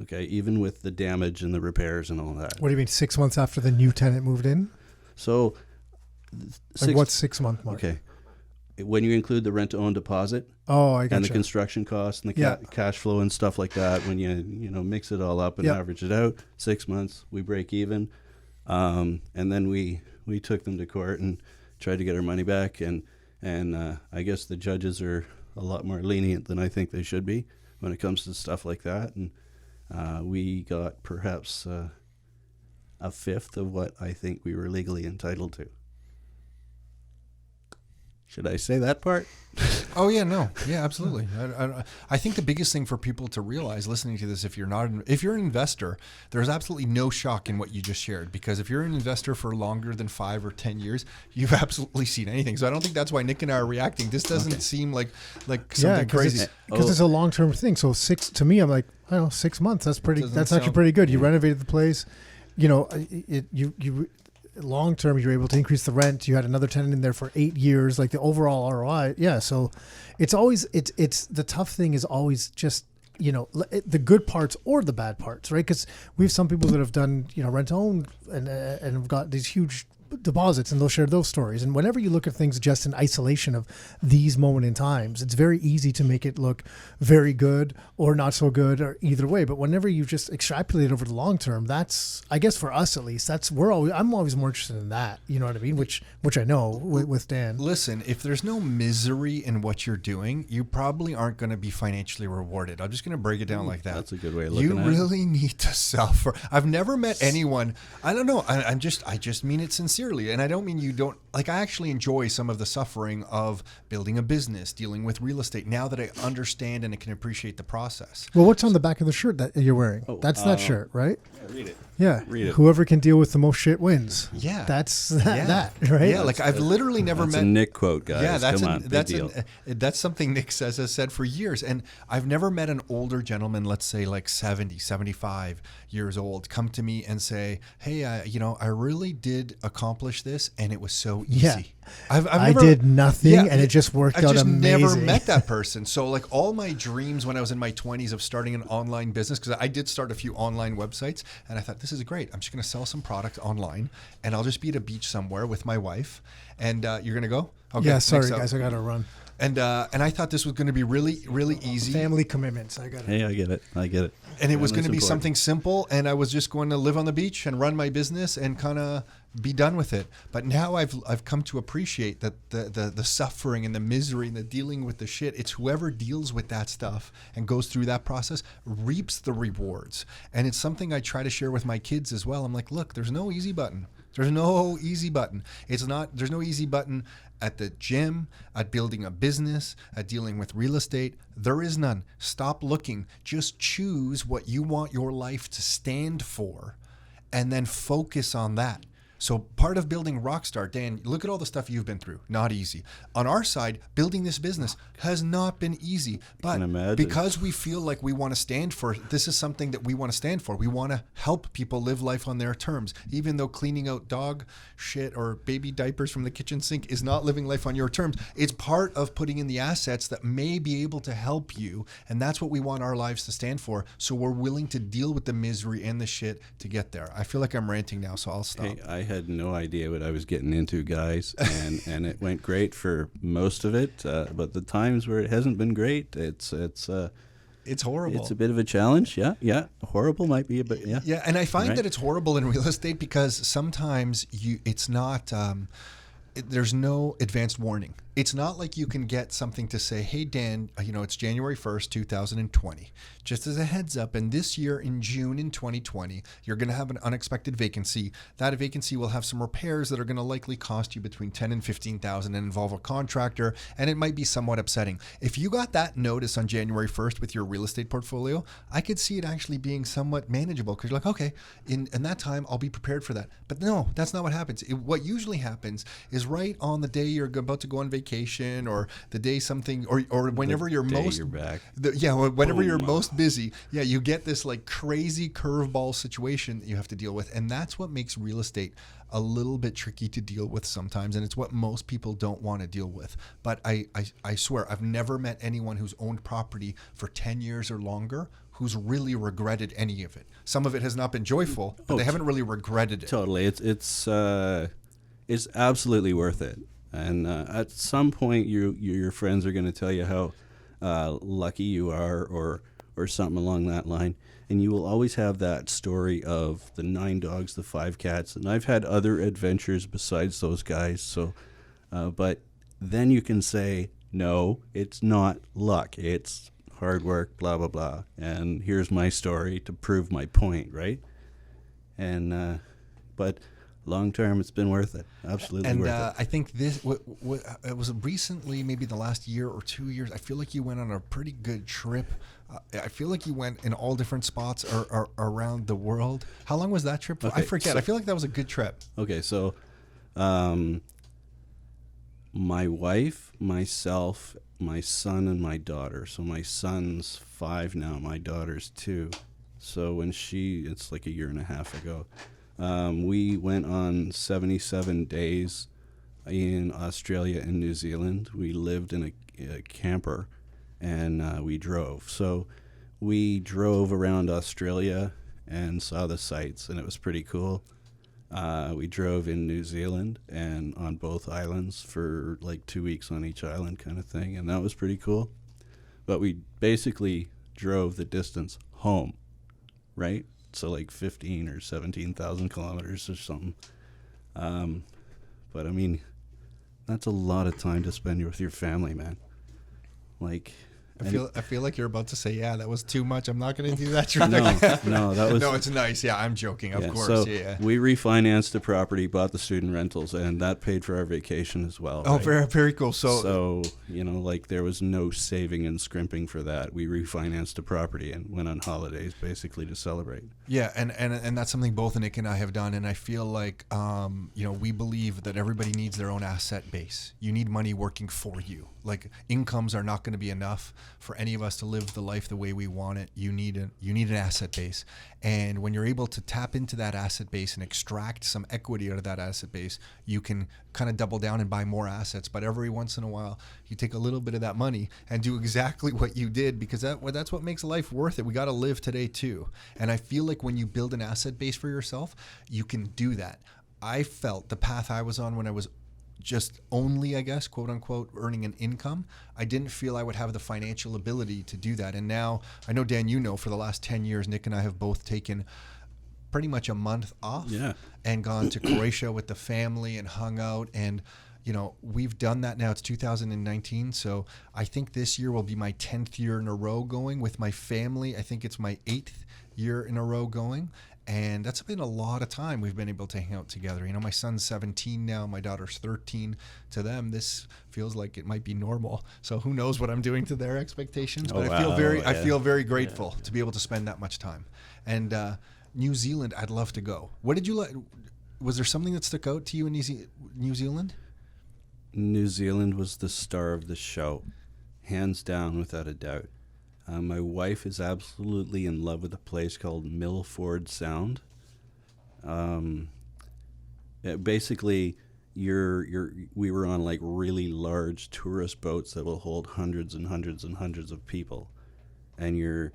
Okay, even with the damage and the repairs and all that. What do you mean 6 months after the new tenant moved in? So, Like what's 6 month mark? Okay, when you include the rent-to-own deposit Oh, I got and the construction costs and the cash flow and stuff like that, when you mix it all up and average it out, 6 months we break even, and then we took them to court and tried to get our money back, and I guess the judges are a lot more lenient than I think they should be when it comes to stuff like that, and we got perhaps a fifth of what I think we were legally entitled to. Should I say that part? Oh yeah, no, yeah, absolutely. I think the biggest thing for people to realize listening to this, if you're an investor, there's absolutely no shock in what you just shared, because if you're an investor for longer than 5 or 10 years, you've absolutely seen anything. So I don't think that's why Nick and I are reacting. This doesn't seem like something crazy because it's a long-term thing. So to me, I'm like, I don't know, 6 months. That's pretty. That's actually pretty good. You renovated the place. You long term, you're able to increase the rent. You had another tenant in there for 8 years. Like the overall ROI, yeah. So it's always it's the tough thing is always just the good parts or the bad parts, right? Because we have some people that have done rent own and have got these huge deposits, and they'll share those stories. And whenever you look at things just in isolation of these moment in times, it's very easy to make it look very good or not so good or either way. But whenever you just extrapolate over the long term, that's, I guess for us at least, I'm always more interested in that. You know what I mean? Which I know with Dan. Listen, if there's no misery in what you're doing, you probably aren't going to be financially rewarded. I'm just going to break it down like that. That's a good way of looking at it. You really need to suffer. I've never met anyone. I don't know. I just mean it sincerely. And I don't mean you don't, like, I actually enjoy some of the suffering of building a business, dealing with real estate, now that I understand and I can appreciate the process. Well, what's on the back of the shirt that you're wearing? That's that shirt, right? Yeah, read it. Yeah. Read it. Whoever can deal with the most shit wins. Yeah. That's that, right? Yeah, like I've literally never met. That's a Nick quote, guys. Yeah, that's something Nick has said for years. And I've never met an older gentleman, let's say like 70, 75 years old, come to me and say, hey, I really did accomplish this and it was so easy. Yeah. I did nothing and it just worked out amazing. I just never met that person. So like all my dreams when I was in my 20s of starting an online business, because I did start a few online websites, and I thought, this is great. I'm just going to sell some product online and I'll just be at a beach somewhere with my wife. And you're going to go? Okay. Yeah, sorry guys, I got to run. And I thought this was going to be really, really easy. Family commitments. I got it. Hey, I get it. And it was going to be something simple, and I was just going to live on the beach and run my business and kind of be done with it. But now I've come to appreciate that the suffering and the misery and the dealing with the shit, it's whoever deals with that stuff and goes through that process reaps the rewards. And it's something I try to share with my kids as well. I'm like, look, there's no easy button. There's no easy button. There's no easy button at the gym, at building a business, at dealing with real estate. There is none. Stop looking. Just choose what you want your life to stand for and then focus on that. So part of building Rockstar, Dan, look at all the stuff you've been through. Not easy. On our side, building this business has not been easy. But because we feel like we want to stand for, this is something that we want to stand for. We want to help people live life on their terms. Even though cleaning out dog shit or baby diapers from the kitchen sink is not living life on your terms, it's part of putting in the assets that may be able to help you. And that's what we want our lives to stand for. So we're willing to deal with the misery and the shit to get there. I feel like I'm ranting now, so I'll stop. Hey, I had no idea what I was getting into, guys, and it went great for most of it. But the times where it hasn't been great, it's horrible. It's a bit of a challenge. Yeah. Horrible might be a bit. Yeah. Yeah, and I find that it's horrible in real estate because sometimes it's not. There's no advanced warning. It's not like you can get something to say, hey, Dan, it's January 1st, 2020. Just as a heads up, and this year in June in 2020, you're going to have an unexpected vacancy. That vacancy will have some repairs that are going to likely cost you between $10,000 and $15,000 and involve a contractor, and it might be somewhat upsetting. If you got that notice on January 1st with your real estate portfolio, I could see it actually being somewhat manageable because you're like, okay, in that time, I'll be prepared for that. But no, that's not what happens. What usually happens is right on the day you're about to go on vacation, or the day something, or whenever you're most, you're back. Whenever you're Boom. most busy, you get this like crazy curveball situation that you have to deal with, and that's what makes real estate a little bit tricky to deal with sometimes, and it's what most people don't want to deal with. But I swear, I've never met anyone who's owned property for 10 years or longer who's really regretted any of it. Some of it has not been joyful, but they haven't really regretted it. Totally, it's absolutely worth it. And at some point, your friends are going to tell you how lucky you are, or something along that line. And you will always have that story of the 9 dogs, the 5 cats. And I've had other adventures besides those guys. So, but then you can say, no, it's not luck. It's hard work, blah, blah, blah. And here's my story to prove my point, right? And, but long term, it's been worth it. Absolutely worth it. I think this, it was recently, maybe the last year or 2 years, I feel like you went on a pretty good trip. I feel like you went in all different spots or around the world. How long was that trip for? Okay, I forget. I feel like that was a good trip. Okay, so my wife, myself, my son, and my daughter. So my son's 5 now, my daughter's 2. So when it's like a year and a half ago, we went on 77 days in Australia and New Zealand. We lived in a camper, and we drove. So we drove around Australia and saw the sights, and it was pretty cool. We drove in New Zealand and on both islands for like 2 weeks on each island kind of thing, and that was pretty cool. But we basically drove the distance home, right? So like 15 or 17,000 kilometers or something. But I mean, that's a lot of time to spend with your family, man. Like, I feel like you're about to say, yeah, that was too much. I'm not going to do that trip. no, that was No, it's nice. Yeah, I'm joking. Of course. So yeah. we refinanced the property, bought the student rentals, and that paid for our vacation as well. Oh, right? very, very cool. So, like there was no saving and scrimping for that. We refinanced the property and went on holidays basically to celebrate. Yeah, and that's something both Nick and I have done, and I feel like we believe that everybody needs their own asset base. You need money working for you. Like, incomes are not going to be enough for any of us to live the life the way we want it. You need an asset base, and when you're able to tap into that asset base and extract some equity out of that asset base, you can kind of double down and buy more assets. But every once in a while, you take a little bit of that money and do exactly what you did, because that's what makes life worth it. We got to live today too, and I feel like when you build an asset base for yourself, you can do that. I felt the path I was on when I was just only, I guess, quote unquote, earning an income, I didn't feel I would have the financial ability to do that. And now, I know, Dan, for the last 10 years, Nick and I have both taken pretty much a month off and gone to Croatia with the family and hung out. And, we've done that now. It's 2019. So I think this year will be my 10th year in a row going with my family. I think it's my 8th year in a row going. And that's been a lot of time we've been able to hang out together. My son's 17 now, my daughter's 13. To them, this feels like it might be normal. So who knows what I'm doing to their expectations? But I feel very grateful to be able to spend that much time. And New Zealand, I'd love to go. What did you like? Was there something that stuck out to you in New Zealand? New Zealand was the star of the show, hands down, without a doubt. My wife is absolutely in love with a place called Milford Sound. Basically, we were on like really large tourist boats that will hold hundreds and hundreds and hundreds of people, and you're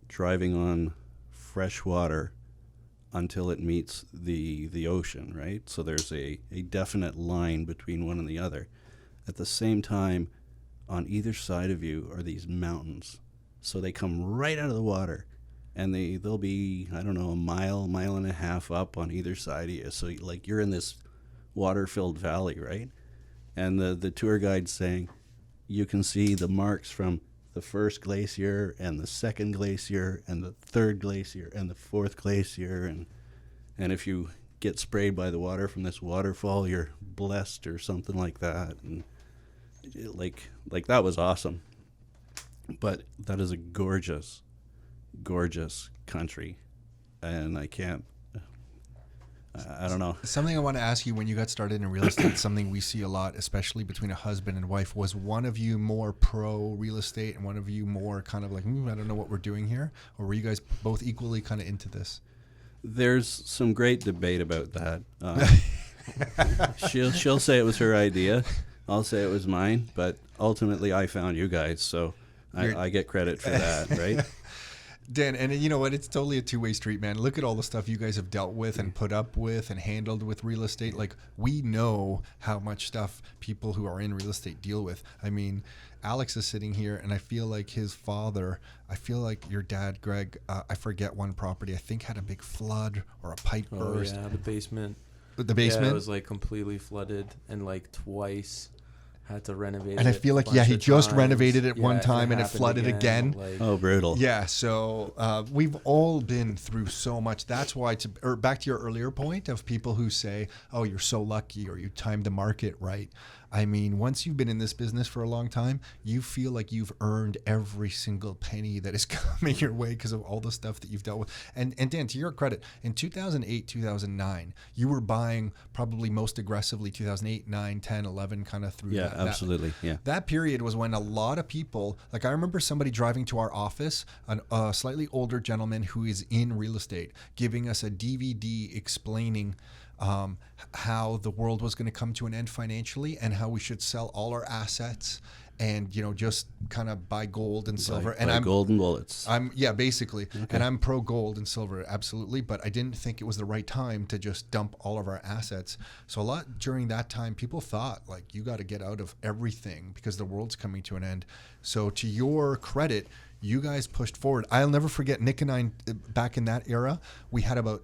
driving on fresh water until it meets the ocean, right? So there's a definite line between one and the other. At the same time, on either side of you are these mountains. So they come right out of the water, and they'll be, I don't know, a mile and a half up on either side of you. So like you're in this water-filled valley, right? And the tour guide's saying you can see the marks from the first glacier and the second glacier and the third glacier and the fourth glacier, and if you get sprayed by the water from this waterfall, you're blessed or something like that. And like that was awesome. But that is a gorgeous, gorgeous country, and I can't I don't know. Something I want to ask you, when you got started in real estate, something we see a lot, especially between a husband and wife, was one of you more pro real estate and one of you more kind of like, I don't know what we're doing here? Or were you guys both equally kind of into this? There's some great debate about that. She'll say it was her idea. I'll say it was mine. But ultimately, I found you guys, so I get credit for that, right? Dan, and you know what? It's totally a two-way street, man. Look at all the stuff you guys have dealt with and put up with and handled with real estate. Like, we know how much stuff people who are in real estate deal with. I mean, Alex is sitting here, and I feel like his father, I feel like your dad, Greg, I forget one property, I think had a big flood or a pipe burst. Oh, yeah, the basement. The basement? Yeah, it was like completely flooded and like twice. Had to renovate it. And I feel like, he just renovated it one time and it flooded again. Like, Oh, brutal. Yeah, so we've all been through so much. That's why, or back to your earlier point of people who say, oh, you're so lucky or you timed the market right. I mean, once you've been in this business for a long time, you feel like you've earned every single penny that is coming your way because of all the stuff that you've dealt with. And Dan, to your credit, in 2008, 2009, you were buying probably most aggressively 2008, 9, 10, 11, kind of through that. Absolutely. That period was when a lot of people, like I remember somebody driving to our office, a slightly older gentleman who is in real estate, giving us a DVD explaining how the world was going to come to an end financially and how we should sell all our assets and, just kind of buy gold and silver. And I'm gold and bullets. Basically. Okay. And I'm pro gold and silver, absolutely. But I didn't think it was the right time to just dump all of our assets. So a lot during that time, people thought like, you got to get out of everything because the world's coming to an end. So to your credit, you guys pushed forward. I'll never forget Nick and I back in that era. We had about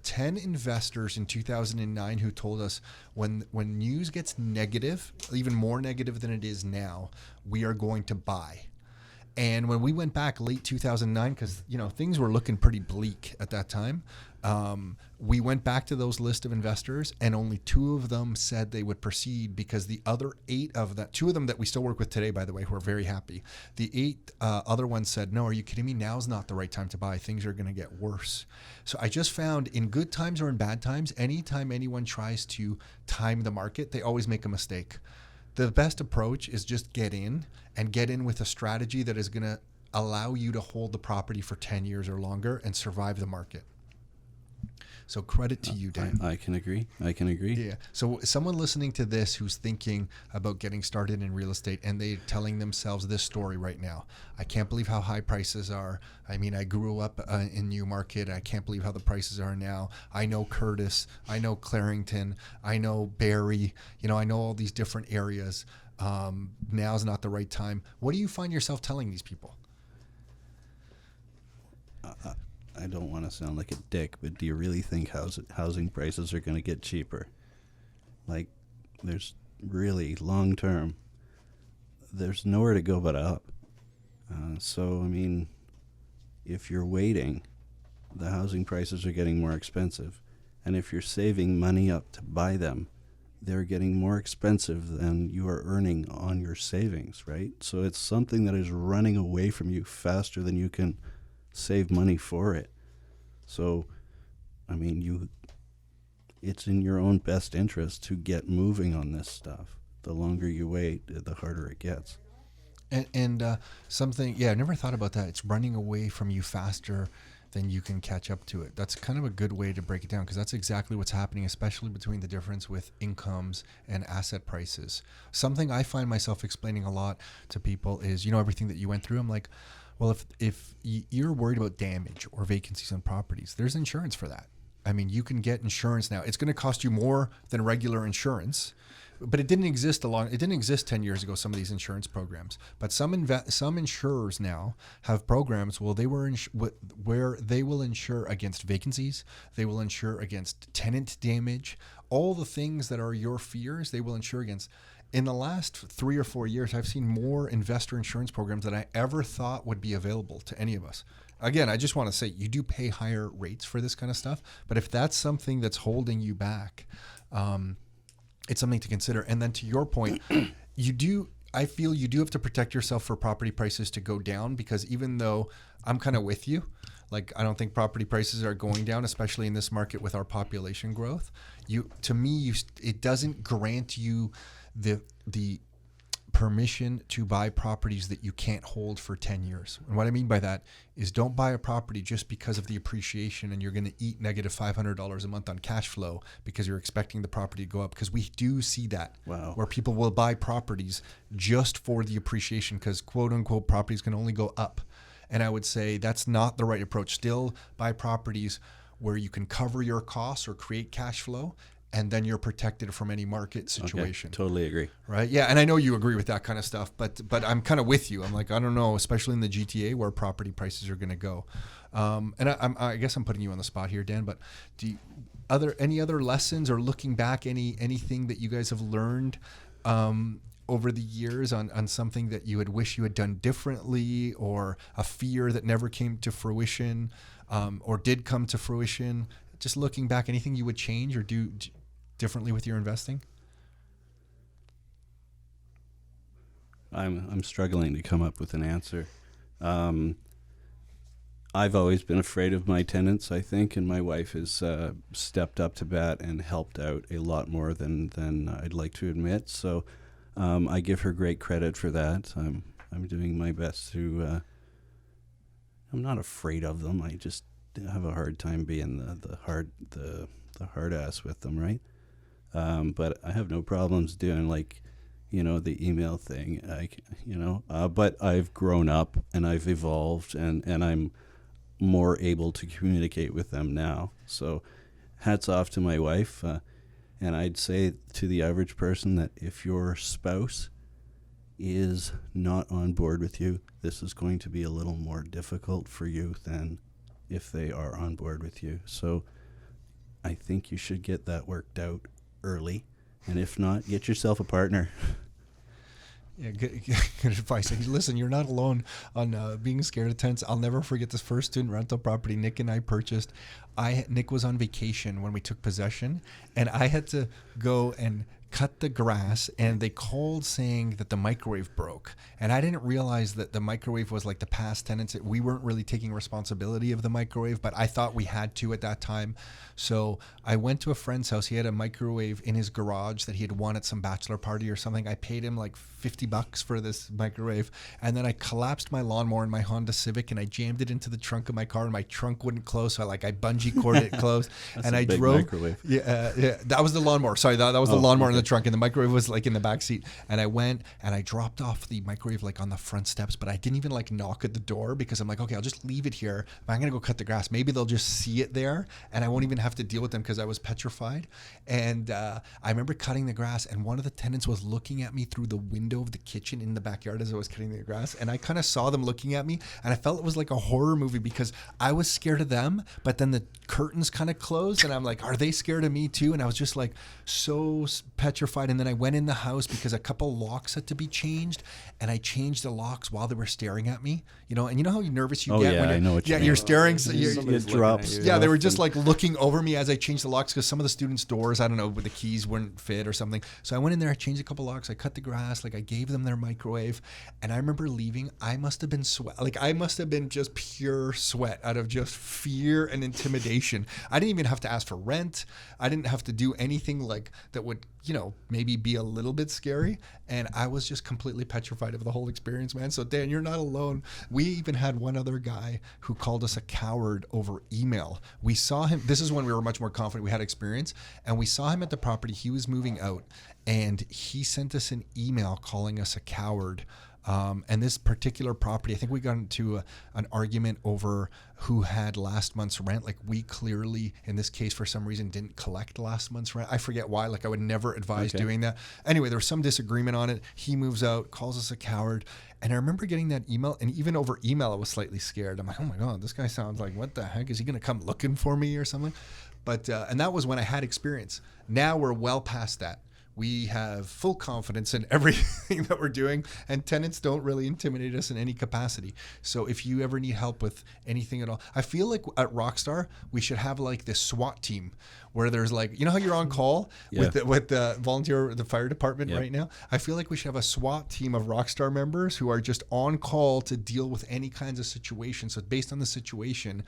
10 investors in 2009 who told us when news gets negative, even more negative than it is now, we are going to buy. And when we went back late 2009, because things were looking pretty bleak at that time, we went back to those list of investors, and only 2 of them said they would proceed because the other 8 of that, 2 of them that we still work with today, by the way, who are very happy. The 8 other ones said, no, are you kidding me? Now's not the right time to buy. Things are going to get worse. So I just found in good times or in bad times, anytime anyone tries to time the market, they always make a mistake. The best approach is just get in with a strategy that is going to allow you to hold the property for 10 years or longer and survive the market. So credit to you, Dan. I can agree. Yeah. So someone listening to this who's thinking about getting started in real estate and they're telling themselves this story right now. I can't believe how high prices are. I mean, I grew up in Newmarket. I can't believe how the prices are now. I know Curtis. I know Clarington. I know Barrie. I know all these different areas. Now's not the right time. What do you find yourself telling these people? I don't want to sound like a dick, but do you really think housing prices are going to get cheaper? Like, there's really long term, there's nowhere to go but up. So, I mean, if you're waiting, the housing prices are getting more expensive. And if you're saving money up to buy them, they're getting more expensive than you are earning on your savings, right? So it's something that is running away from you faster than you can save money for it. So, I mean, it's in your own best interest to get moving on this stuff. The longer you wait, the harder it gets. And something, I never thought about that. It's running away from you faster than you can catch up to it. That's kind of a good way to break it down because that's exactly what's happening, especially between the difference with incomes and asset prices. Something I find myself explaining a lot to people is, everything that you went through. I'm like, well, if you're worried about damage or vacancies on properties, there's insurance for that. I mean, you can get insurance now. It's going to cost you more than regular insurance, but it didn't exist 10 years ago, some of these insurance programs. But some insurers now have programs where they will insure against vacancies, they will insure against tenant damage, all the things that are your fears, they will insure against. In the last 3 or 4 years, I've seen more investor insurance programs than I ever thought would be available to any of us. Again, I just want to say you do pay higher rates for this kind of stuff, but if that's something that's holding you back, it's something to consider. And then to your point, I feel you do have to protect yourself for property prices to go down because even though I'm kind of with you, Like, I don't think property prices are going down, especially in this market with our population growth. To me, it doesn't grant you the permission to buy properties that you can't hold for 10 years. And what I mean by that is, don't buy a property just because of the appreciation and you're going to eat negative $500 a month on cash flow because you're expecting the property to go up. Because we do see that. Wow. Where people will buy properties just for the appreciation, because quote unquote properties can only go up. And I would say that's not the right approach. Still buy properties where you can cover your costs or create cash flow, and then you're protected from any market situation. Okay, totally agree. Right? Yeah, and I know you agree with that kind of stuff, but I'm kind of with you. I'm like, I don't know, especially in the GTA where property prices are going to go. And I guess I'm putting you on the spot here, Dan. But any other lessons, or looking back, anything that you guys have learned over the years on something that you had wish you had done differently, or a fear that never came to fruition, or did come to fruition? Just looking back, anything you would change or do differently with your investing? I'm struggling to come up with an answer. I've always been afraid of my tenants, I think, and my wife has stepped up to bat and helped out a lot more than I'd like to admit. So I give her great credit for that. I'm doing my best to. I'm not afraid of them. I just have a hard time being the hard ass with them, right? But I have no problems doing, like, the email thing, but I've grown up and I've evolved and I'm more able to communicate with them now. So hats off to my wife. And I'd say to the average person that if your spouse is not on board with you, this is going to be a little more difficult for you than if they are on board with you. So I think you should get that worked out early. And if not, get yourself a partner. Yeah, good advice. Listen, you're not alone on being scared of tenants. I'll never forget this first student rental property Nick and I purchased. Nick was on vacation when we took possession, and I had to go and cut the grass, and they called saying that the microwave broke. And I didn't realize that the microwave was like the past tenants. We weren't really taking responsibility of the microwave, but I thought we had to at that time. So I went to a friend's house. He had a microwave in his garage that he had won at some bachelor party or something. I paid him like $50 for this microwave. And then I collapsed my lawnmower in my Honda Civic and I jammed it into the trunk of my car, and my trunk wouldn't close. So I bungee corded it closed. That's and a I big drove. Microwave. Yeah, that was the lawnmower. Sorry, that was the lawnmower in okay. the trunk, and the microwave was like in the back seat. And I went and I dropped off the microwave like on the front steps, but I didn't even like knock at the door because I'm like, okay, I'll just leave it here. But I'm gonna go cut the grass. Maybe they'll just see it there, and I won't even have to deal with them because I was petrified. And I remember cutting the grass, and one of the tenants was looking at me through the window of the kitchen in the backyard as I was cutting the grass, and I kind of saw them looking at me, and I felt it was like a horror movie because I was scared of them, but then the curtains kind of closed, and I'm like, are they scared of me too? And I was just like so petrified. And then I went in the house because a couple locks had to be changed, and I changed the locks while they were staring at me, and you know how nervous you get when I know what you mean. you're staring. So Somebody's it looking drops. at you. yeah, they were just like looking over me as I changed the locks because some of the students' doors, I don't know, with the keys wouldn't fit or something. So I went in there, I changed a couple locks, I cut the grass, like I gave them their microwave, and I remember leaving. I must have been I must have been just pure sweat out of just fear and intimidation. I didn't even have to ask for rent. I didn't have to do anything like that would, maybe be a little bit scary. And I was just completely petrified of the whole experience, man. So Dan, you're not alone. We even had one other guy who called us a coward over email. We saw him. This is when we were much more confident. We had experience, and we saw him at the property. He was moving out, and he sent us an email calling us a coward. And this particular property, I think we got into an argument over who had last month's rent. Like, we clearly, in this case, for some reason, didn't collect last month's rent. I forget why. Like, I would never advise doing that. Anyway, there was some disagreement on it. He moves out, calls us a coward. And I remember getting that email, and even over email, I was slightly scared. I'm like, oh my God, this guy sounds like, what the heck? Is he going to come looking for me or something? But, and that was when I had experience. Now we're well past that. We have full confidence in everything that we're doing, and tenants don't really intimidate us in any capacity. So if you ever need help with anything at all, I feel like at Rockstar we should have like this SWAT team where there's like, you know how you're on call with the volunteer, the fire department right now? I feel like we should have a SWAT team of Rockstar members who are just on call to deal with any kinds of situations. So based on the situation,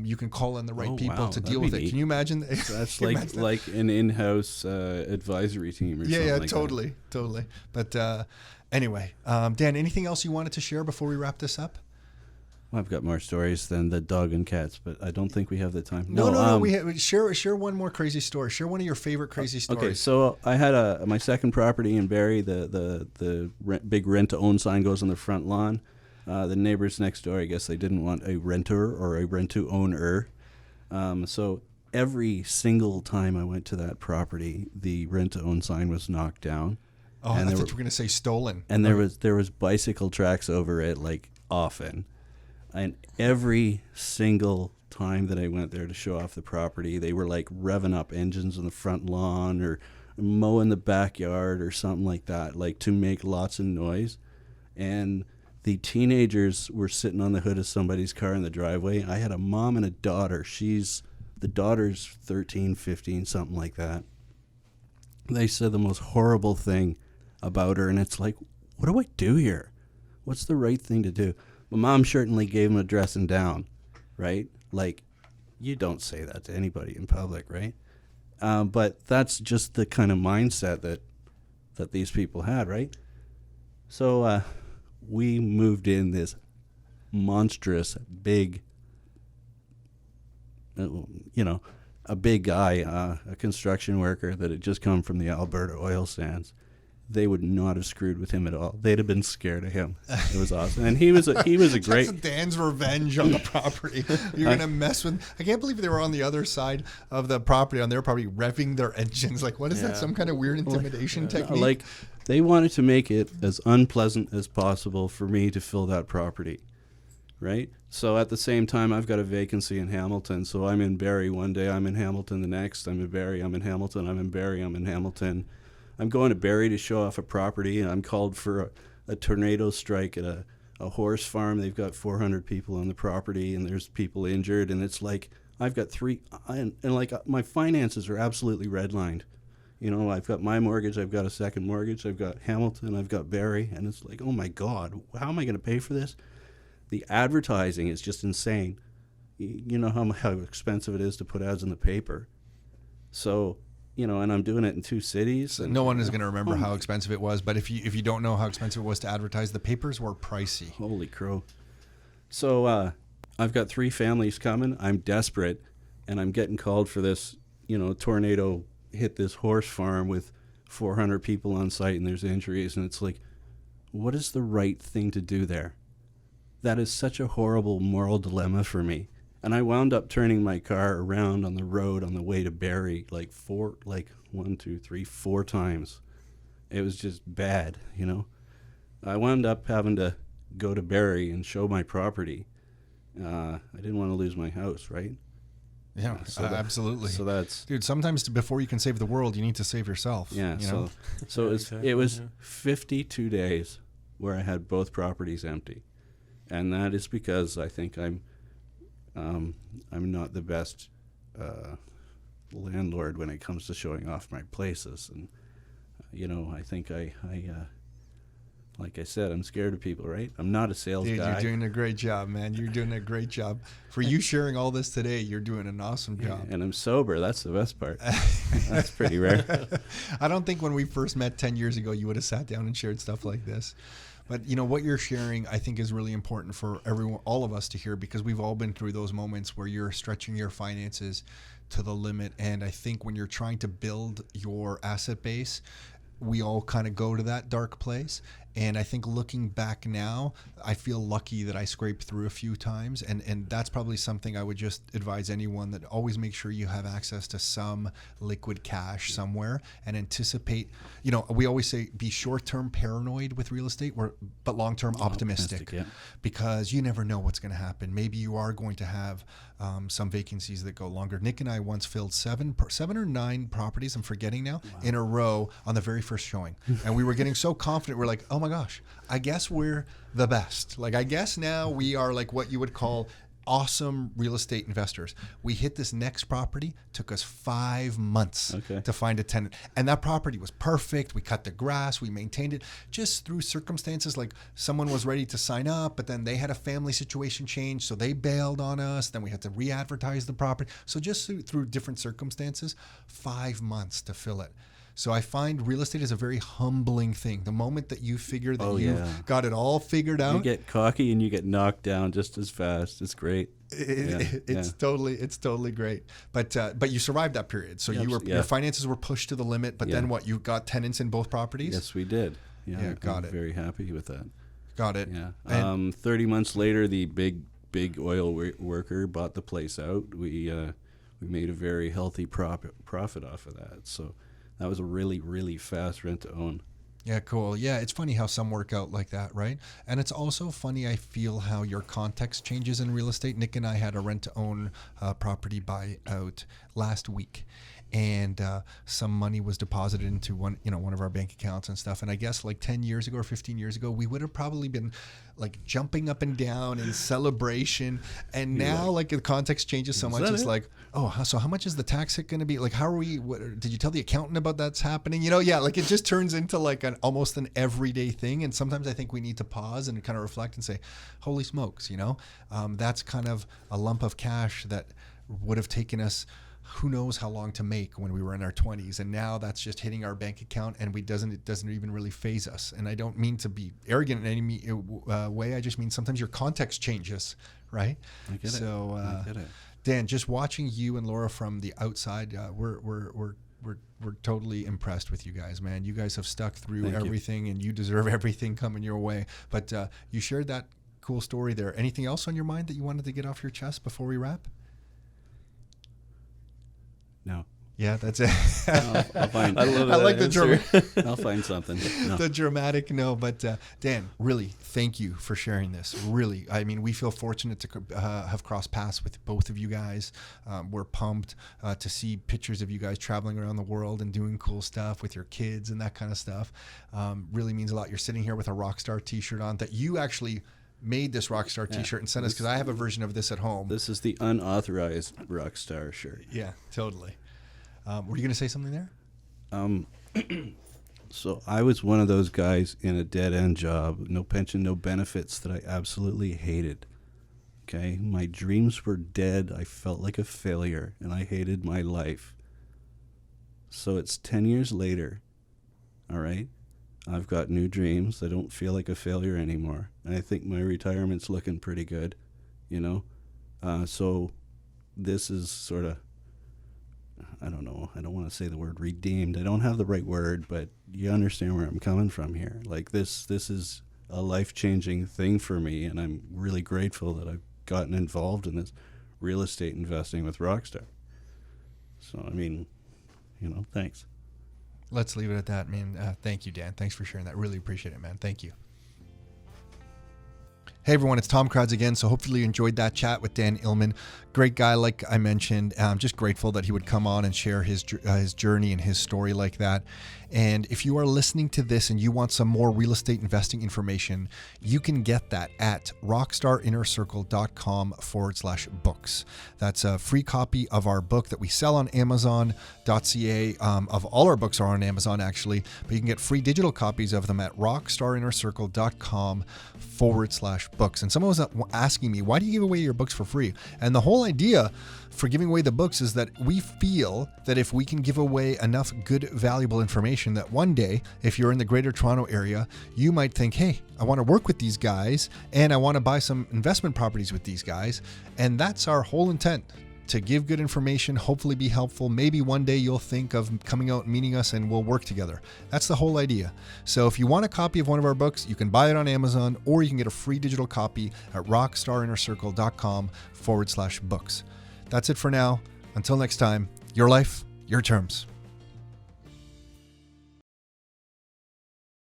you can call in the right people to deal with it. Neat. Can you imagine? That's like an in-house advisory team or something like totally. But anyway, Dan, anything else you wanted to share before we wrap this up? Well, I've got more stories than the dog and cats, but I don't think we have the time. No. We share one more crazy story. Share one of your favorite crazy stories. Okay, so I had my second property in Barrie. The big rent-to-own sign goes on the front lawn. The neighbors next door, I guess they didn't want a renter or a rent-to-owner. So every single time I went to that property, the rent-to-own sign was knocked down. Oh, and I thought you were going to say stolen. And there was bicycle tracks over it, like, often. And every single time that I went there to show off the property, they were like revving up engines in the front lawn or mowing the backyard or something like that, like to make lots of noise. And the teenagers were sitting on the hood of somebody's car in the driveway. I had a mom and a daughter. The daughter's 13, 15, something like that. They said the most horrible thing about her, and it's like, what do I do here? What's the right thing to do? My mom certainly gave him a dressing down, right? Like, you don't say that to anybody in public, right? But that's just the kind of mindset that these people had, right? So we moved in this monstrous, big, a big guy, a construction worker that had just come from the Alberta oil sands. They would not have screwed with him at all. They'd have been scared of him. It was awesome, and he was a great. That's Dan's revenge on the property. You're gonna mess with. I can't believe they were on the other side of the property. On their property, revving their engines. Like, what is that? Some kind of weird intimidation technique? Like, they wanted to make it as unpleasant as possible for me to fill that property, right? So at the same time, I've got a vacancy in Hamilton. So I'm in Barrie one day. I'm in Hamilton the next. I'm in Barrie. I'm in Hamilton. I'm in Barrie. I'm in Hamilton. I'm going to Barrie to show off a property, and I'm called for a tornado strike at a horse farm. They've got 400 people on the property, and there's people injured, and it's like I've got my finances are absolutely redlined. You know, I've got my mortgage, I've got a second mortgage, I've got Hamilton, I've got Barrie, and it's like, oh my God, how am I going to pay for this? The advertising is just insane. You know how expensive it is to put ads in the paper. So, you know, and I'm doing it in two cities. And no one is going to remember how expensive it was, but if you don't know how expensive it was to advertise, the papers were pricey. Holy crow. So I've got 3 families coming. I'm desperate, and I'm getting called for this, tornado hit this horse farm with 400 people on site, and there's injuries, and it's like, what is the right thing to do there? That is such a horrible moral dilemma for me. And I wound up turning my car around on the road on the way to Barrie four times. It was just bad, I wound up having to go to Barrie and show my property. I didn't want to lose my house, right? Yeah, absolutely. So that's... Dude, sometimes before you can save the world, you need to save yourself. Yeah, so it was 52 days where I had both properties empty. And that is because I think I'm not the best landlord when it comes to showing off my places, and I think I like I said, I'm scared of people, right? I'm not a sales guy. You're doing a great job, man. You're doing a great job. For you sharing all this today, you're doing an awesome job. And I'm sober. That's the best part. That's pretty rare. I don't think when we first met 10 years ago, you would have sat down and shared stuff like this. But what you're sharing, I think, is really important for everyone, all of us to hear, because we've all been through those moments where you're stretching your finances to the limit. And I think when you're trying to build your asset base, we all kind of go to that dark place. And I think looking back now, I feel lucky that I scraped through a few times. And that's probably something I would just advise anyone, that always make sure you have access to some liquid cash somewhere, and anticipate, we always say be short-term paranoid with real estate, but long-term optimistic, yeah. because you never know what's going to happen. Maybe you are going to have some vacancies that go longer. Nick and I once filled 7 or 9 properties, I'm forgetting now, in a row on the very first showing. And we were getting so confident. We're like, oh my gosh, I guess we're the best. Like, I guess now we are like what you would call awesome real estate investors. We hit this next property, took us 5 months to find a tenant. And that property was perfect. We cut the grass, we maintained it, just through circumstances like someone was ready to sign up, but then they had a family situation change, so they bailed on us. Then we had to re-advertise the property. So just through different circumstances, 5 months to fill it. So I find real estate is a very humbling thing. The moment that you figure that you've got it all figured out, you get cocky and you get knocked down just as fast. It's great. It's totally great. But you survived that period. So your finances were pushed to the limit. But then what? You got tenants in both properties? Yes, we did. Yeah, got I'm it. Very happy with that. Got it. Yeah. 30 months later, the big oil worker bought the place out. We made a very healthy profit off of that. So that was a really, really fast rent to own. Yeah, cool. Yeah, it's funny how some work out like that, right? And it's also funny, I feel, how your context changes in real estate. Nick and I had a rent-to-own property buyout last week. And some money was deposited into one of our bank accounts and stuff. And I guess like 10 years ago or 15 years ago, we would have probably been like jumping up and down in celebration. And now like the context changes so much. It's like, so how much is the tax hit going to be? Like, how are we, did you tell the accountant about that's happening? Like it just turns into like almost an everyday thing. And sometimes I think we need to pause and kind of reflect and say, holy smokes, that's kind of a lump of cash that would have taken us who knows how long to make when we were in our 20s, and now that's just hitting our bank account, and it doesn't even really phase us. And I don't mean to be arrogant in any way. I just mean sometimes your context changes, right? I get it. So, I get it. Dan, just watching you and Laura from the outside, we're totally impressed with you guys, man. You guys have stuck through everything, and you deserve everything coming your way. But you shared that cool story there. Anything else on your mind that you wanted to get off your chest before we wrap? No. Yeah, that's it. I'll find. I love I like that the I'll find something. No. the dramatic no. But Dan, really, thank you for sharing this. Really, I mean, we feel fortunate to have crossed paths with both of you guys. We're pumped to see pictures of you guys traveling around the world and doing cool stuff with your kids and that kind of stuff. Really means a lot. You're sitting here with a Rockstar T-shirt on that you actually made this Rockstar T-shirt and sent us, because I have a version of this at home. This is the unauthorized Rockstar shirt. Yeah, totally. Were you going to say something there? So I was one of those guys in a dead-end job, no pension, no benefits, that I absolutely hated. Okay? My dreams were dead. I felt like a failure, and I hated my life. So it's 10 years later, all right? I've got new dreams. I don't feel like a failure anymore. And I think my retirement's looking pretty good, So this is sort of, I don't know. I don't want to say the word redeemed. I don't have the right word, but you understand where I'm coming from here. Like this is a life-changing thing for me, and I'm really grateful that I've gotten involved in this real estate investing with Rockstar. So, I mean, thanks. Let's leave it at that, man. Thank you, Dan. Thanks for sharing that. Really appreciate it, man. Thank you. Hey everyone, it's Tom Kratz again. So hopefully you enjoyed that chat with Dan Illman. Great guy, like I mentioned. I'm just grateful that he would come on and share his journey and his story like that. And if you are listening to this and you want some more real estate investing information, you can get that at rockstarinnercircle.com/books. That's a free copy of our book that we sell on Amazon.ca. Of all our books are on Amazon actually, but you can get free digital copies of them at rockstarinnercircle.com/books. And someone was asking me, why do you give away your books for free? And the whole idea for giving away the books is that we feel that if we can give away enough good, valuable information, that one day, if you're in the Greater Toronto area, you might think, hey, I want to work with these guys and I want to buy some investment properties with these guys. And that's our whole intent. to give good information, hopefully be helpful. Maybe one day you'll think of coming out and meeting us and we'll work together. That's the whole idea. So if you want a copy of one of our books, you can buy it on Amazon, or you can get a free digital copy at rockstarinnercircle.com/books. That's it for now. Until next time, your life, your terms.